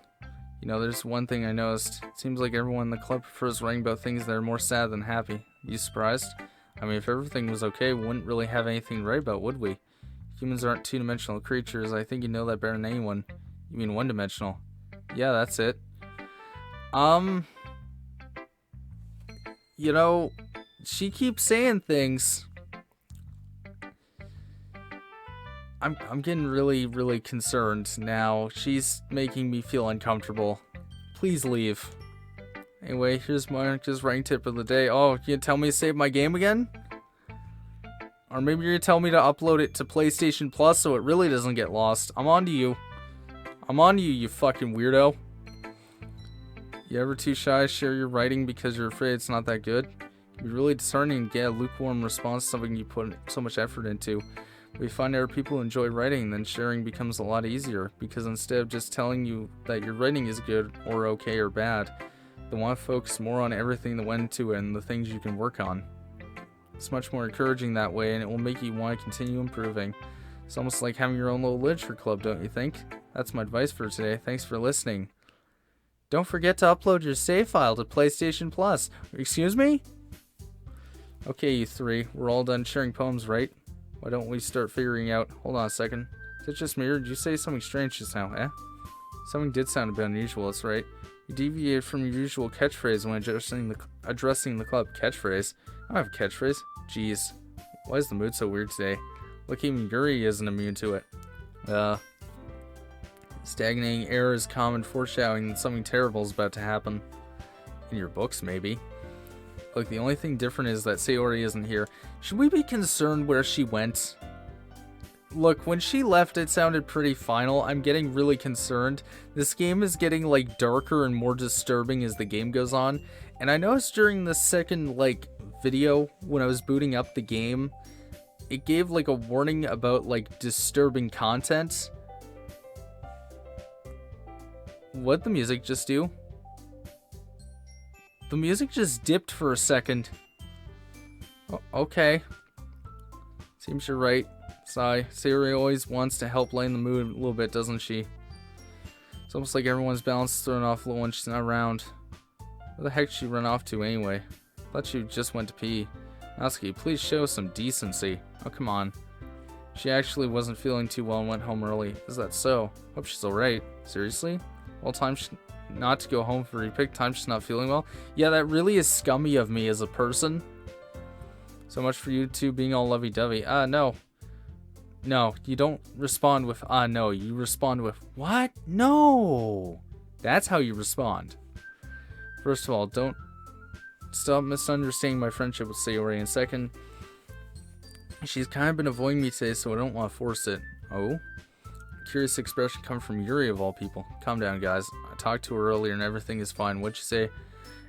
You know, there's one thing I noticed. It seems like everyone in the club prefers writing about things that are more sad than happy. You surprised? I mean, if everything was okay, we wouldn't really have anything to write about, would we? Humans aren't two-dimensional creatures. I think you know that better than anyone. You mean one-dimensional? Yeah, that's it. You know, she keeps saying things. I'm getting really, really concerned now. She's making me feel uncomfortable. Please leave. Anyway, here's Monica's rank tip of the day. Oh, you gonna tell me to save my game again? Or maybe you're gonna tell me to upload it to PlayStation Plus so it really doesn't get lost. I'm on to you. I'm on to you, you fucking weirdo. You ever too shy to share your writing because you're afraid it's not that good? You're really discerning and get a lukewarm response to something you put so much effort into. We find there are people who enjoy writing, then sharing becomes a lot easier, because instead of just telling you that your writing is good or okay or bad, they want to focus more on everything that went into it and the things you can work on. It's much more encouraging that way, and it will make you want to continue improving. It's almost like having your own little literature club, don't you think? That's my advice for today. Thanks for listening. Don't forget to upload your save file to PlayStation Plus. Excuse me? Okay, you three. We're all done sharing poems, right? Why don't we start figuring out... Hold on a second. Is it just me, or did you say something strange just now, eh? Something did sound a bit unusual, that's right. You deviated from your usual catchphrase when addressing the club. Catchphrase? I don't have a catchphrase. Jeez. Why is the mood so weird today? Look, even Yuri isn't immune to it. Stagnating air is common foreshadowing that something terrible is about to happen. In your books, maybe. Look, the only thing different is that Sayori isn't here. Should we be concerned where she went? Look, when she left, it sounded pretty final. I'm getting really concerned. This game is getting, like, darker and more disturbing as the game goes on. And I noticed during the second, like, video, when I was booting up the game, it gave, like, a warning about, like, disturbing content. What'd the music just do? The music just dipped for a second. Oh, okay. Seems you're right. Sigh. Sayori always wants to help lighten the mood a little bit, doesn't she? It's almost like everyone's balance is thrown off a little when she's not around. Where the heck did she run off to anyway? Thought she just went to pee. Natsuki, please show some decency. Oh, come on. She actually wasn't feeling too well and went home early. Is that so? Hope she's alright. Seriously? Well, time not to go home for repick. Time she's not feeling well. Yeah, that really is scummy of me as a person. So much for you two being all lovey-dovey. No. No, you don't respond with, no. You respond with, what? No! That's how you respond. First of all, don't stop misunderstanding my friendship with Sayori. And second, she's kind of been avoiding me today, so I don't want to force it. Oh? Curious expression come from Yuri of all people. Calm down, guys. I talked to her earlier and everything is fine. What'd you say?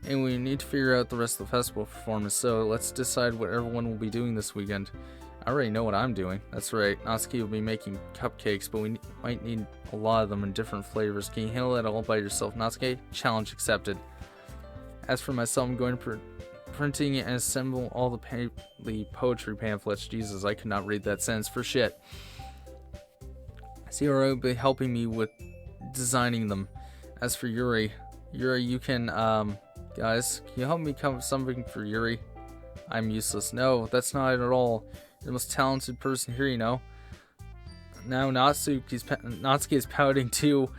And we need to figure out the rest of the festival performance, so let's decide what everyone will be doing this weekend. I already know what I'm doing. That's right. Natsuki will be making cupcakes, but we might need a lot of them in different flavors. Can you handle that all by yourself, Natsuki? Challenge accepted. As for myself, I'm going to printing and assemble all the poetry pamphlets. Jesus, I could not read that sentence for shit. Sayori will be helping me with designing them. As for Yuri, you can, guys, can you help me come up with something for Yuri? I'm useless. No, that's not it at all. You're the most talented person here, you know. Now Natsuki is pouting too.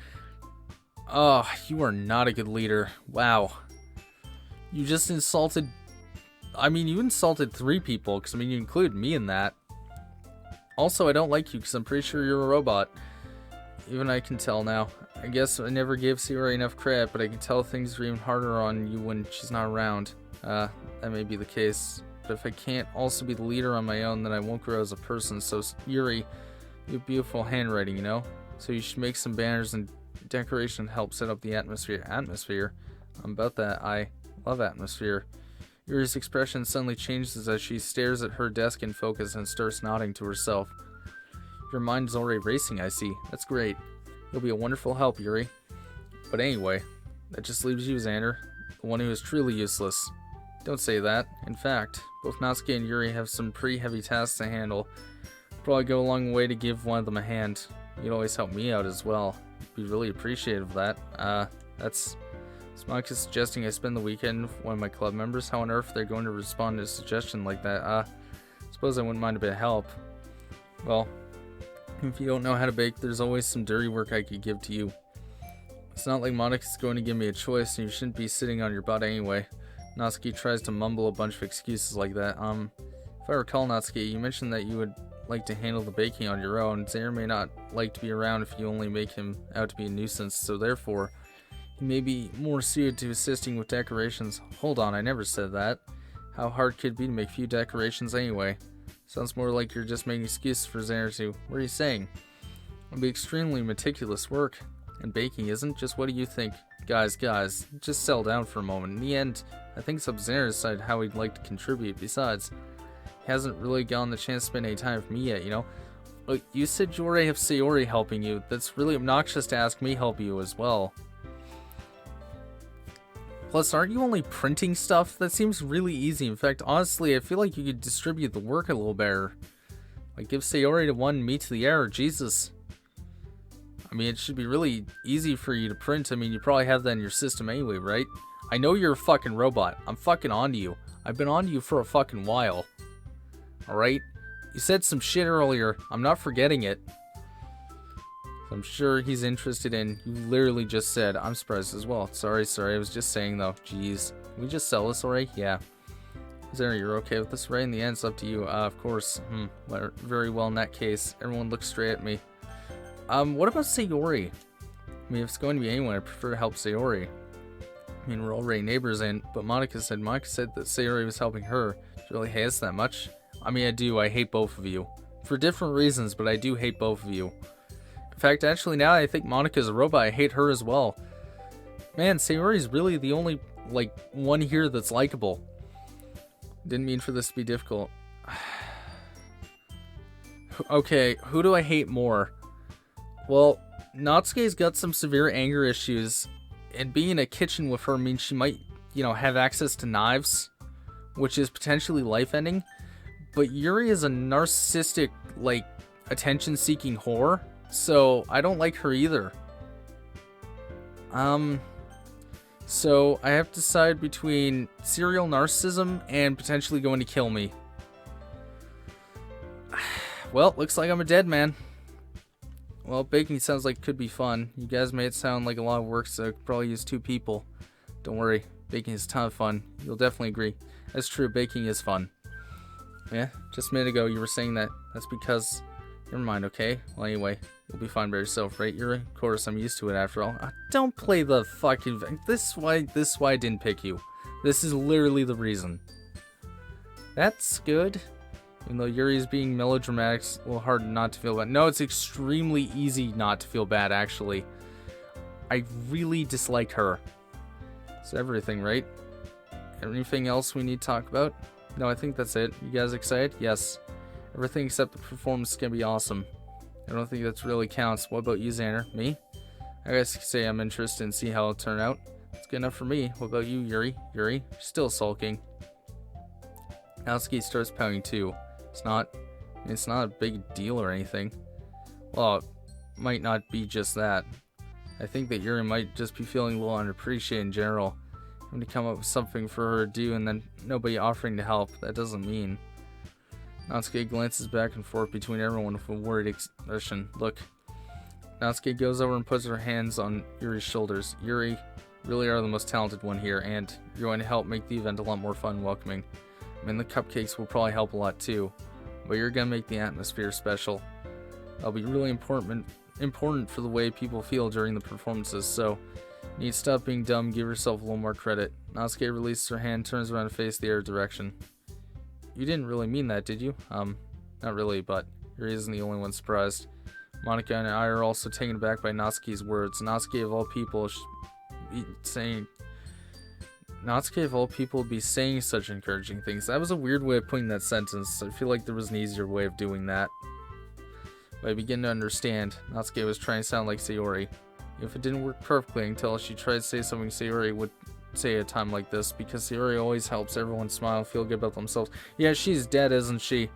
Oh, you are not a good leader. Wow. You just insulted... you insulted 3 people, because, you included me in that. Also, I don't like you, because I'm pretty sure you're a robot. Even I can tell now. I guess I never gave Sayori enough credit, but I can tell things are even harder on you when she's not around. That may be the case. But if I can't also be the leader on my own, then I won't grow as a person. So, Yuri, you have beautiful handwriting, you know? So you should make some banners and decoration to help set up the atmosphere. Atmosphere? I'm about that. I love atmosphere. Yuri's expression suddenly changes as she stares at her desk in focus and starts nodding to herself. Your mind is already racing, I see. That's great. You'll be a wonderful help, Yuri. But anyway, that just leaves you, Xander, the one who is truly useless. Don't say that. In fact, both Natsuki and Yuri have some pretty heavy tasks to handle. Probably go a long way to give one of them a hand. You'd always help me out as well. Be really appreciative of that. That's... Smock is suggesting I spend the weekend with one of my club members. How on earth they're going to respond to a suggestion like that? Suppose I wouldn't mind a bit of help. Well, If you don't know how to bake, there's always some dirty work I could give to you. It's not like Monika's going to give me a choice, and you shouldn't be sitting on your butt anyway. Natsuki tries to mumble a bunch of excuses like that. If I recall, Natsuki, you mentioned that you would like to handle the baking on your own. Zaire may not like to be around if you only make him out to be a nuisance, so therefore, he may be more suited to assisting with decorations. Hold on, I never said that. How hard could it be to make few decorations anyway? Sounds more like you're just making excuses for Zaire to. What are you saying? It'll be extremely meticulous work. And baking isn't. Just what do you think? Guys, just settle down for a moment. In the end, I think it's up Zaire's side how he'd like to contribute. Besides, he hasn't really gotten the chance to spend any time with me yet, you know? Look, you said you already have Sayori helping you. That's really obnoxious to ask me help you as well. Plus, aren't you only printing stuff? That seems really easy. In fact, honestly, I feel like you could distribute the work a little better. Like, give Sayori to one, me to the other. Jesus. I mean, it should be really easy for you to print. I mean, you probably have that in your system anyway, right? I know you're a fucking robot. I'm fucking onto you. I've been onto you for a fucking while. Alright? You said some shit earlier. I'm not forgetting it. I'm sure he's interested in. You literally just said. I'm surprised as well. Sorry. I was just saying, though. Jeez. Can we just sell this already? Yeah. Zara, you're okay with this, right? In the end, it's up to you. Of course. Very well in that case. Everyone looks straight at me. What about Sayori? I mean, if it's going to be anyone, I prefer to help Sayori. I mean, we're already neighbors, but Monika said that Sayori was helping her. Do you really hate us that much? I mean, I do. I hate both of you. For different reasons, but I do hate both of you. In fact, actually, now I think Monika's a robot. I hate her as well. Man, Sayori's really the only, one here that's likable. Didn't mean for this to be difficult. Okay, who do I hate more? Well, Natsuki's got some severe anger issues, and being in a kitchen with her means she might, have access to knives, which is potentially life-ending. But Yuri is a narcissistic, attention-seeking whore, so I don't like her either. So I have to decide between serial narcissism and potentially going to kill me. Well, looks like I'm a dead man. Well, baking sounds like it could be fun. You guys made it sound like a lot of work, so I could probably use 2 people. Don't worry, baking is a ton of fun. You'll definitely agree. That's true, baking is fun. Yeah, just a minute ago you were saying that. That's because... Never mind, okay? Well, anyway, you'll be fine by yourself, right? Of course, I'm used to it after all. Don't play the fucking... This is why I didn't pick you. This is literally the reason. That's good. Even though Yuri's being melodramatic, it's a little hard not to feel bad. No, it's extremely easy not to feel bad, actually. I really dislike her. That's everything, right? Anything else we need to talk about? No, I think that's it. You guys excited? Yes. Everything except the performance is going to be awesome. I don't think that really counts. What about you, Xander? Me? I guess you could say I'm interested in see how it'll turn out. It's good enough for me. What about you, Yuri? Yuri? Still sulking. Natsuki starts pouting too. It's not a big deal or anything. Well, it might not be just that. I think that Yuri might just be feeling a little unappreciated in general. Having to come up with something for her to do and then nobody offering to help. That doesn't mean. Natsuki glances back and forth between everyone with a worried expression. Look. Natsuki goes over and puts her hands on Yuri's shoulders. Yuri, you really are the most talented one here, and you're going to help make the event a lot more fun and welcoming. I mean, the cupcakes will probably help a lot too, but you're going to make the atmosphere special. That'll be really important for the way people feel during the performances, so you need to stop being dumb, give yourself a little more credit. Natsuki releases her hand, turns around and faces the other direction. You didn't really mean that, did you? Not really, but Yuri isn't the only one surprised. Monika and I are also taken aback by Natsuki's words. Natsuki of all people would be saying such encouraging things. That was a weird way of putting that sentence. I feel like there was an easier way of doing that. But I begin to understand. Natsuki was trying to sound like Sayori. If it didn't work perfectly until she tried to say something Sayori would say at a time like this, because Sayori always helps everyone smile and feel good about themselves. Yeah, she's dead, isn't she?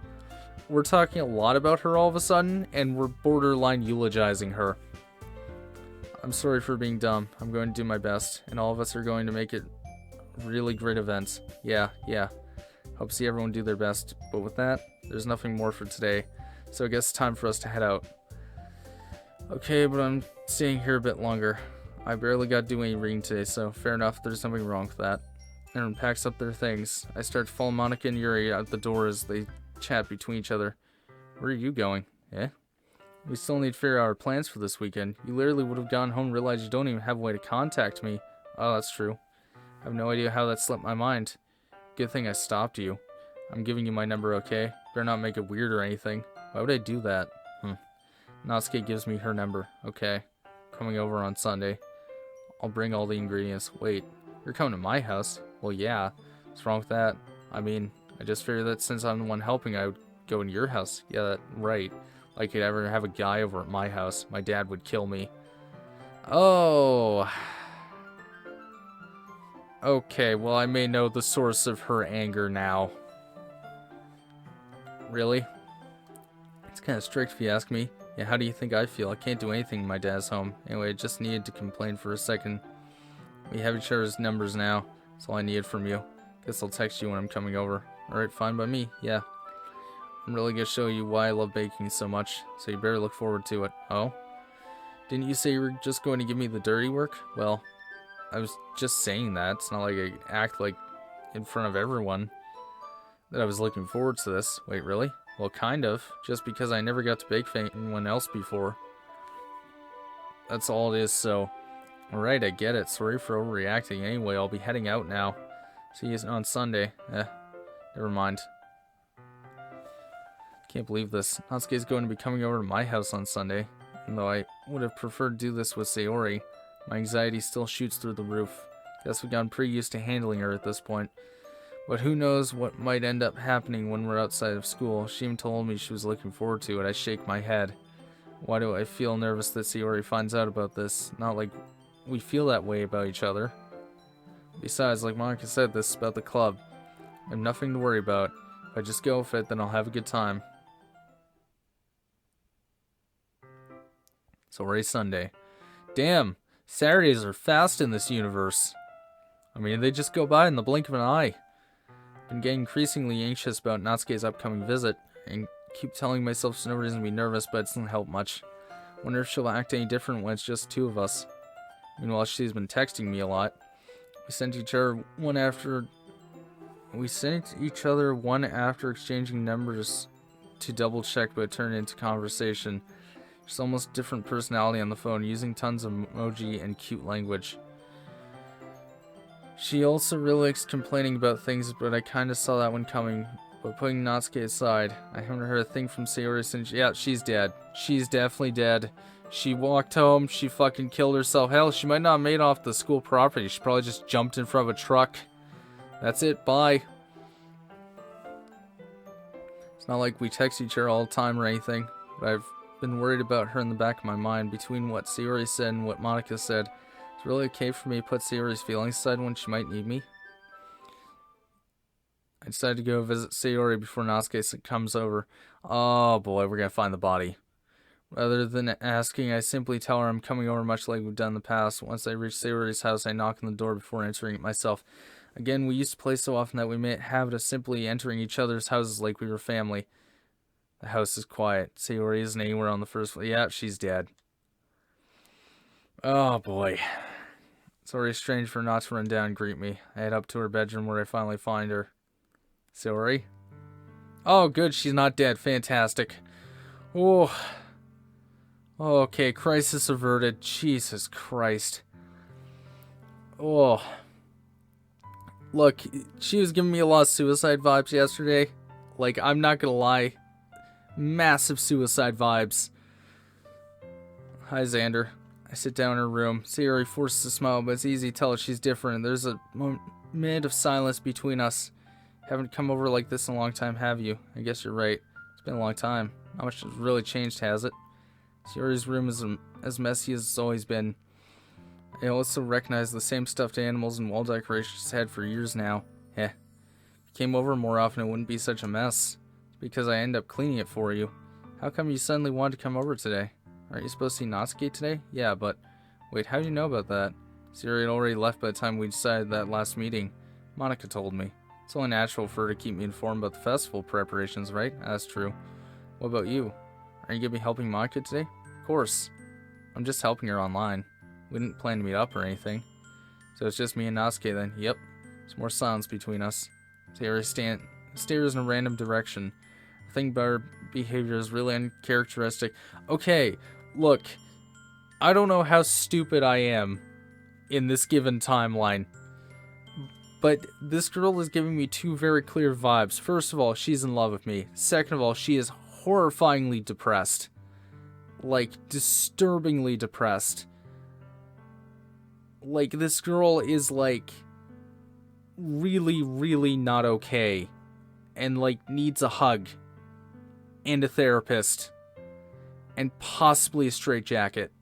We're talking a lot about her all of a sudden, and we're borderline eulogizing her. I'm sorry for being dumb. I'm going to do my best, and all of us are going to make it a really great event. Yeah. Hope to see everyone do their best. But with that, there's nothing more for today, so I guess it's time for us to head out. Okay, but I'm staying here a bit longer. I barely got to do any reading today, so fair enough, there's nothing wrong with that. Everyone packs up their things. I start to follow Monica and Yuri out the door as they chat between each other. Where are you going? Eh? We still need to figure out our plans for this weekend. You literally would have gone home and realized you don't even have a way to contact me. Oh, that's true. I have no idea how that slipped my mind. Good thing I stopped you. I'm giving you my number, okay? Better not make it weird or anything. Why would I do that? Natsuki gives me her number. Okay. Coming over on Sunday. I'll bring all the ingredients. Wait, you're coming to my house? Well, yeah. What's wrong with that? I mean, I just figured that since I'm the one helping, I would go to your house. Yeah, that, right. Like I'd ever have a guy over at my house. My dad would kill me. Oh. Okay, well, I may know the source of her anger now. Really? It's kind of strict if you ask me. Yeah, how do you think I feel? I can't do anything when my dad's home. Anyway, I just needed to complain for a second. We have each other's numbers now. That's all I needed from you. Guess I'll text you when I'm coming over. Alright, fine by me. Yeah. I'm really gonna show you why I love baking so much, so you better look forward to it. Oh? Didn't you say you were just going to give me the dirty work? Well, I was just saying that. It's not like I act like in front of everyone that I was looking forward to this. Wait, really? Well, kind of. Just because I never got to bake for anyone else before. That's all it is, so... Alright, I get it. Sorry for overreacting. Anyway, I'll be heading out now. See you on Sunday. Never mind. Can't believe this. Natsuki's going to be coming over to my house on Sunday. Even though I would have preferred to do this with Sayori, my anxiety still shoots through the roof. Guess we've gotten pretty used to handling her at this point. But who knows what might end up happening when we're outside of school. She even told me she was looking forward to it. I shake my head. Why do I feel nervous that Sayori finds out about this? Not like we feel that way about each other. Besides, like Monica said, this is about the club. I have nothing to worry about. If I just go with it, then I'll have a good time. It's already Sunday. Damn, Saturdays are fast in this universe. I mean, they just go by in the blink of an eye. Been getting increasingly anxious about Natsuki's upcoming visit, and keep telling myself there's no reason to be nervous, but it doesn't help much. Wonder if she'll act any different when it's just two of us. Meanwhile, she's been texting me a lot. We sent each other one after exchanging numbers to double check, but it turned into conversation. She's almost different personality on the phone, using tons of emoji and cute language. She also really likes complaining about things, but I kinda saw that one coming. But putting Natsuki aside, I haven't heard a thing from Sayori since. Yeah, she's dead. She's definitely dead. She walked home, she fucking killed herself. Hell, she might not have made off the school property. She probably just jumped in front of a truck. That's it, bye. It's not like we text each other all the time or anything, but I've been worried about her in the back of my mind. Between what Sayori said and what Monica said, it's really okay for me to put Sayori's feelings aside when she might need me. I decided to go visit Sayori before Natsuki comes over. Oh boy, we're gonna find the body. Rather than asking, I simply tell her I'm coming over, much like we've done in the past. Once I reach Sayori's house, I knock on the door before entering it myself. Again, we used to play so often that we may have of simply entering each other's houses like we were family. The house is quiet. Sayori isn't anywhere on the first floor. Yeah, she's dead. Oh boy. It's already strange for her not to run down and greet me. I head up to her bedroom where I finally find her. Sayori? Oh, good, she's not dead. Fantastic. Oh. Okay, crisis averted. Jesus Christ. Oh. Look, she was giving me a lot of suicide vibes yesterday. Like, I'm not gonna lie. Massive suicide vibes. Hi, Xander. I sit down in her room. Sayori forces a smile, but it's easy to tell she's different. There's a minute of silence between us. Haven't come over like this in a long time, have you? I guess you're right. It's been a long time. Not much has really changed, has it? Sayori's room is as messy as it's always been. I also recognize the same stuffed animals and wall decorations she's had for years now. If you came over more often, it wouldn't be such a mess. It's because I end up cleaning it for you. How come you suddenly wanted to come over today? Aren't you supposed to see Natsuki today? Yeah, but... Wait, how do you know about that? Sayori had already left by the time we decided that last meeting. Monica told me. It's only natural for her to keep me informed about the festival preparations, right? That's true. What about you? Are you going to be helping Monica today? Of course. I'm just helping her online. We didn't plan to meet up or anything. So it's just me and Nasuke then. Yep. There's more silence between us. Sayori stares in a random direction. I think about her behavior is really uncharacteristic. Okay, look. I don't know how stupid I am in this given timeline. But this girl is giving me two very clear vibes. First of all, she's in love with me. Second of all, she is horrifyingly depressed. Like, disturbingly depressed. Like, this girl is, like, really, really not okay. And, like, needs a hug. And a therapist. And possibly a straitjacket.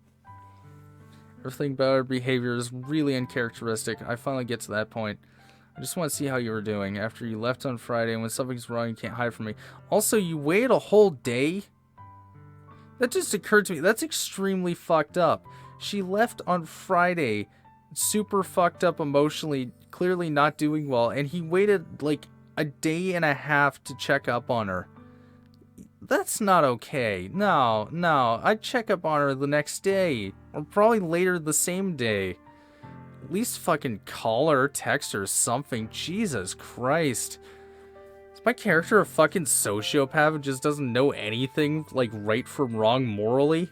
Everything about her behavior is really uncharacteristic. I finally get to that point. I just want to see how you were doing after you left on Friday. When something's wrong, you can't hide from me. Also, you waited a whole day? That just occurred to me. That's extremely fucked up. She left on Friday, super fucked up emotionally, clearly not doing well, and he waited like a day and a half to check up on her. That's not okay. No. I'd check up on her the next day, or probably later the same day. At least fucking call her, text her, something. Jesus Christ. Is my character a fucking sociopath who just doesn't know anything, like, right from wrong morally?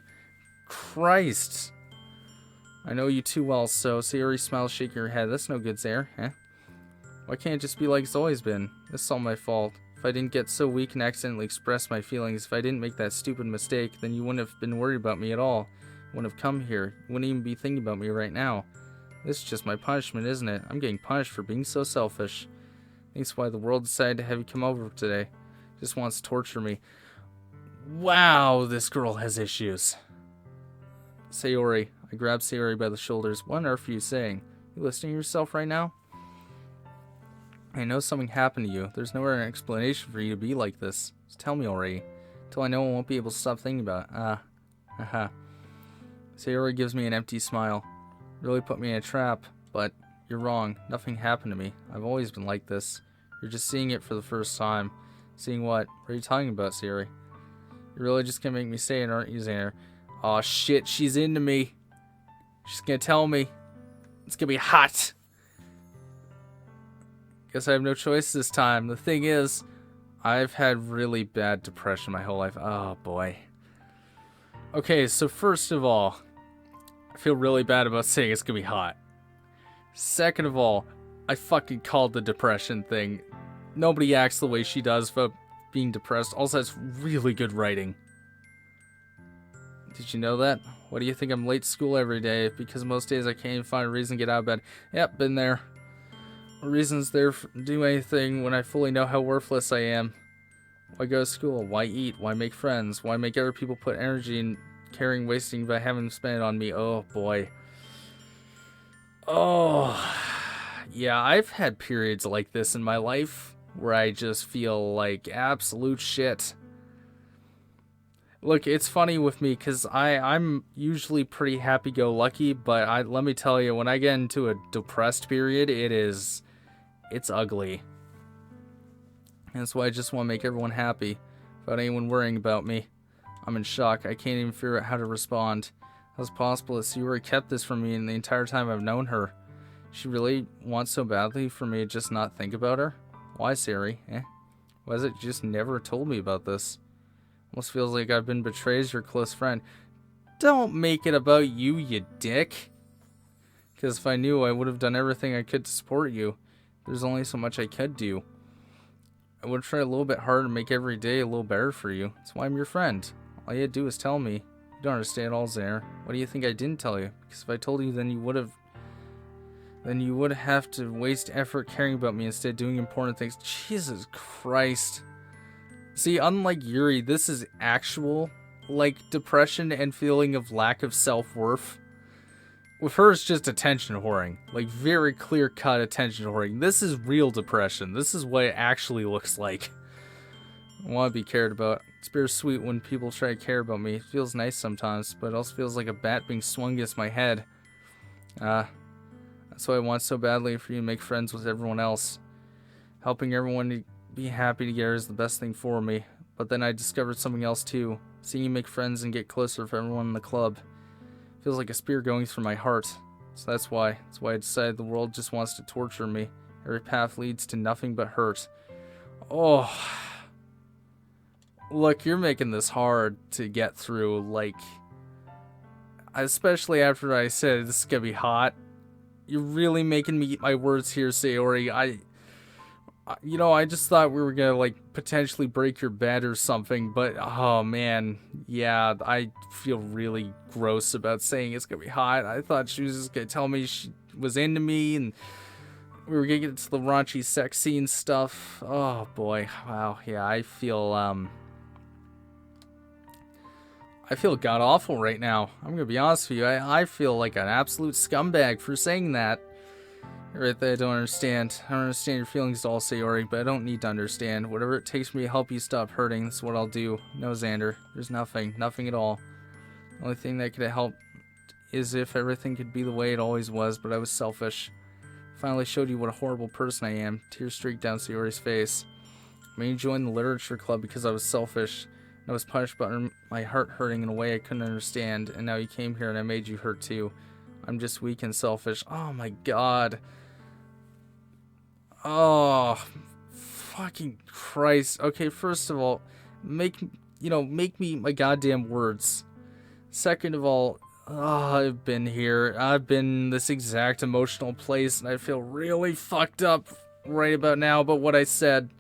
Christ. I know you too well, so Sayori smiles, shaking her head. That's no good, Zaire. Eh? Why can't it just be like it's always been? This is all my fault. If I didn't get so weak and accidentally express my feelings, if I didn't make that stupid mistake, then you wouldn't have been worried about me at all. You wouldn't have come here. You wouldn't even be thinking about me right now. This is just my punishment, isn't it? I'm getting punished for being so selfish. That's why the world decided to have you come over today. Just wants to torture me. Wow, this girl has issues. Sayori. I grab Sayori by the shoulders. What on earth are you saying? You listening to yourself right now? I know something happened to you. There's no other explanation for you to be like this. Just tell me already. Till I know I won't be able to stop thinking about it. Haha. Sayori gives me an empty smile. Really put me in a trap, but you're wrong. Nothing happened to me. I've always been like this. You're just seeing it for the first time. Seeing what? What are you talking about, Sayori? You're really just gonna make me say it, aren't you, Xander? Aw, shit, she's into me. She's gonna tell me. It's gonna be hot. Guess I have no choice this time. The thing is, I've had really bad depression my whole life. Oh, boy. Okay, so first of all, I feel really bad about saying it's gonna be hot. Second of all, I fucking called the depression thing. Nobody acts the way she does about being depressed. Also, it's really good writing. Did you know that? Why do you think I'm late to school every day? Because most days I can't even find a reason to get out of bed. Yep, been there. What reasons there to do anything when I fully know how worthless I am? Why go to school? Why eat? Why make friends? Why make other people put energy in caring, wasting by having them spend it on me? Oh, boy. Oh, yeah, I've had periods like this in my life where I just feel like absolute shit. Look, it's funny with me because I'm usually pretty happy-go-lucky, but let me tell you, when I get into a depressed period, it's ugly. And that's why I just want to make everyone happy, without anyone worrying about me. I'm in shock. I can't even figure out how to respond. How's it possible that Sayori kept this from me in the entire time I've known her? She really wants so badly for me to just not think about her? Why, Sayori? Why is it you just never told me about this? Almost feels like I've been betrayed as your close friend. Don't make it about you, you dick. Because if I knew, I would have done everything I could to support you. There's only so much I could do. I would try a little bit harder to make every day a little better for you. That's why I'm your friend. All you had to do is tell me. You don't understand all, Zaire. What do you think I didn't tell you? Because if I told you, then you would have to waste effort caring about me instead of doing important things. Jesus Christ. See, unlike Yuri, this is actual, like, depression and feeling of lack of self-worth. With her, it's just attention whoring. Like, very clear-cut attention whoring. This is real depression. This is what it actually looks like. I want to be cared about. It's bittersweet when people try to care about me. It feels nice sometimes, but it also feels like a bat being swung against my head. That's why I want so badly for you to make friends with everyone else. Helping everyone to be happy together is the best thing for me. But then I discovered something else too. Seeing you make friends and get closer with everyone in the club. Feels like a spear going through my heart. So that's why. That's why I decided the world just wants to torture me. Every path leads to nothing but hurt. Oh. Look, you're making this hard to get through, like... Especially after I said this is gonna be hot. You're really making me eat my words here, Sayori. I just thought we were gonna, like, potentially break your bed or something, but, oh, man. Yeah, I feel really gross about saying it's gonna be hot. I thought she was just gonna tell me she was into me, and we were gonna get to the raunchy sex scene stuff. Oh, boy. Wow, yeah, I feel god-awful right now. I'm gonna be honest with you. I feel like an absolute scumbag for saying that. Right there, I don't understand. I don't understand your feelings at all, Sayori, but I don't need to understand. Whatever it takes for me to help you stop hurting, that's what I'll do. No, Xander. There's nothing. Nothing at all. The only thing that could help is if everything could be the way it always was, but I was selfish. Finally showed you what a horrible person I am. Tears streaked down Sayori's face. I made you join the literature club because I was selfish. I was punished by my heart hurting in a way I couldn't understand, and now you came here and I made you hurt too. I'm just weak and selfish. Oh my god. Oh, fucking Christ. Okay, first of all, make me eat my goddamn words. Second of all, I've been here. I've been in this exact emotional place, and I feel really fucked up right about now about what I said.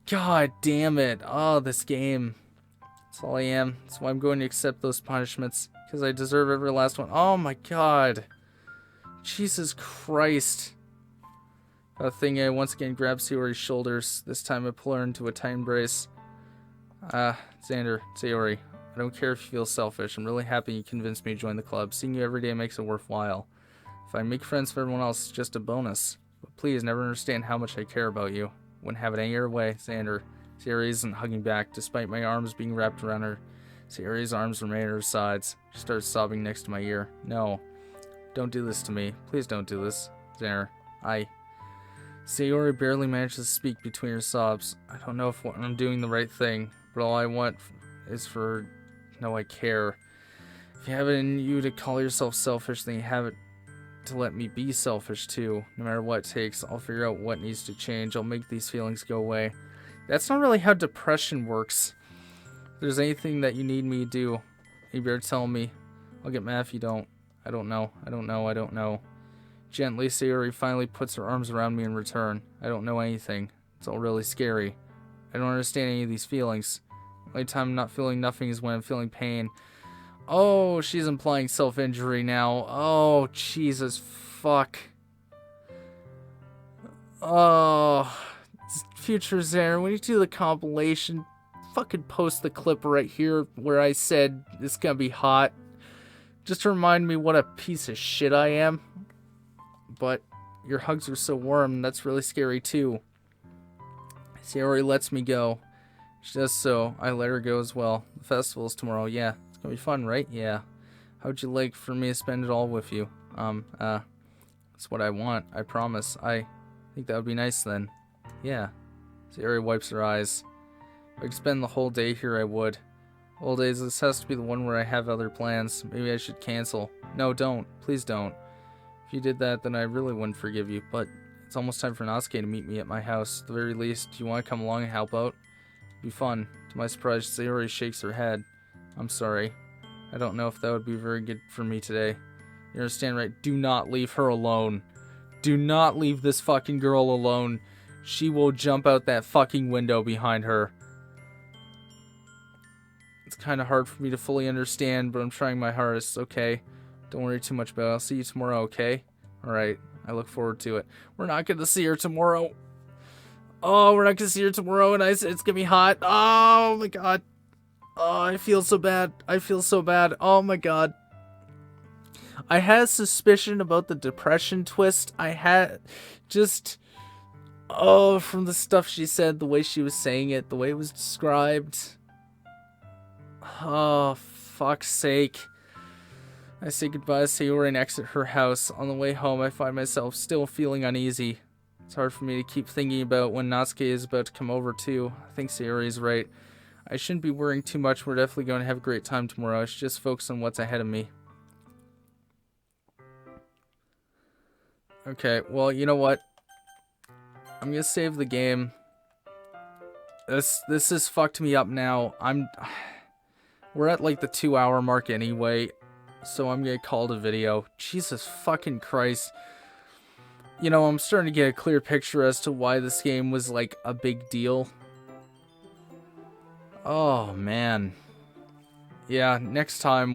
God damn it. Oh, this game. That's all I am. That's why I'm going to accept those punishments. Because I deserve every last one. Oh my god. Jesus Christ. A thing I once again grabbed Sayori's shoulders. This time I pull her into a tight embrace. Xander, Sayori, I don't care if you feel selfish. I'm really happy you convinced me to join the club. Seeing you every day makes it worthwhile. If I make friends with everyone else, it's just a bonus. But please never understand how much I care about you. Wouldn't have it any other way, Xander. Sayori isn't hugging back, despite my arms being wrapped around her. Sayori's arms remain at her sides. She starts sobbing next to my ear. No. Don't do this to me. Please don't do this. Xander. Sayori barely manages to speak between her sobs. I don't know if I'm doing the right thing, but all I want is for her to know I care. If you have it in you to call yourself selfish, then you have it to let me be selfish too. No matter what it takes, I'll figure out what needs to change. I'll make these feelings go away. That's not really how depression works. If there's anything that you need me to do, you better tell me. I'll get mad if you don't. I don't know. Gently, Sayori finally puts her arms around me in return. I don't know anything. It's all really scary. I don't understand any of these feelings. The only time I'm not feeling nothing is when I'm feeling pain. Oh, she's implying self-injury now. Oh, Jesus, fuck. Oh, future Xander, when you do the compilation, fucking post the clip right here where I said it's gonna be hot. Just to remind me what a piece of shit I am. But your hugs are so warm, that's really scary too. Sayori lets me go. She does so. I let her go as well. The festival's tomorrow. Yeah, it's gonna be fun, right? Yeah. How would you like for me to spend it all with you? That's what I want. I promise. I think that would be nice then. Yeah. Sayori wipes her eyes. If I could spend the whole day here, I would. Whole days, this has to be the one where I have other plans. Maybe I should cancel. No, don't. Please don't. If you did that, then I really wouldn't forgive you. But it's almost time for Natsuki to meet me at my house. At the very least, do you want to come along and help out? It'd be fun. To my surprise, Sayori shakes her head. I'm sorry. I don't know if that would be very good for me today. You understand, right? Do not leave her alone. Do not leave this fucking girl alone. She will jump out that fucking window behind her. It's kind of hard for me to fully understand, but I'm trying my hardest. Okay. Don't worry too much about it. I'll see you tomorrow, okay? Alright. I look forward to it. We're not going to see her tomorrow. Oh, we're not going to see her tomorrow, and I said it's going to be hot. Oh, my God. Oh, I feel so bad. I feel so bad. Oh, my God. I had a suspicion about the depression twist. I had just... Oh, from the stuff she said, the way she was saying it, the way it was described. Oh, fuck's sake. I say goodbye to Sayori and exit her house. On the way home, I find myself still feeling uneasy. It's hard for me to keep thinking about when Natsuki is about to come over too. I think Sayori is right. I shouldn't be worrying too much. We're definitely going to have a great time tomorrow. I should just focus on what's ahead of me. Okay, well, you know what? I'm gonna save the game. This has fucked me up now. We're at like the 2-hour mark anyway, so I'm gonna call it a video. Jesus fucking Christ. You know, I'm starting to get a clear picture as to why this game was like a big deal. Oh man. Yeah, next time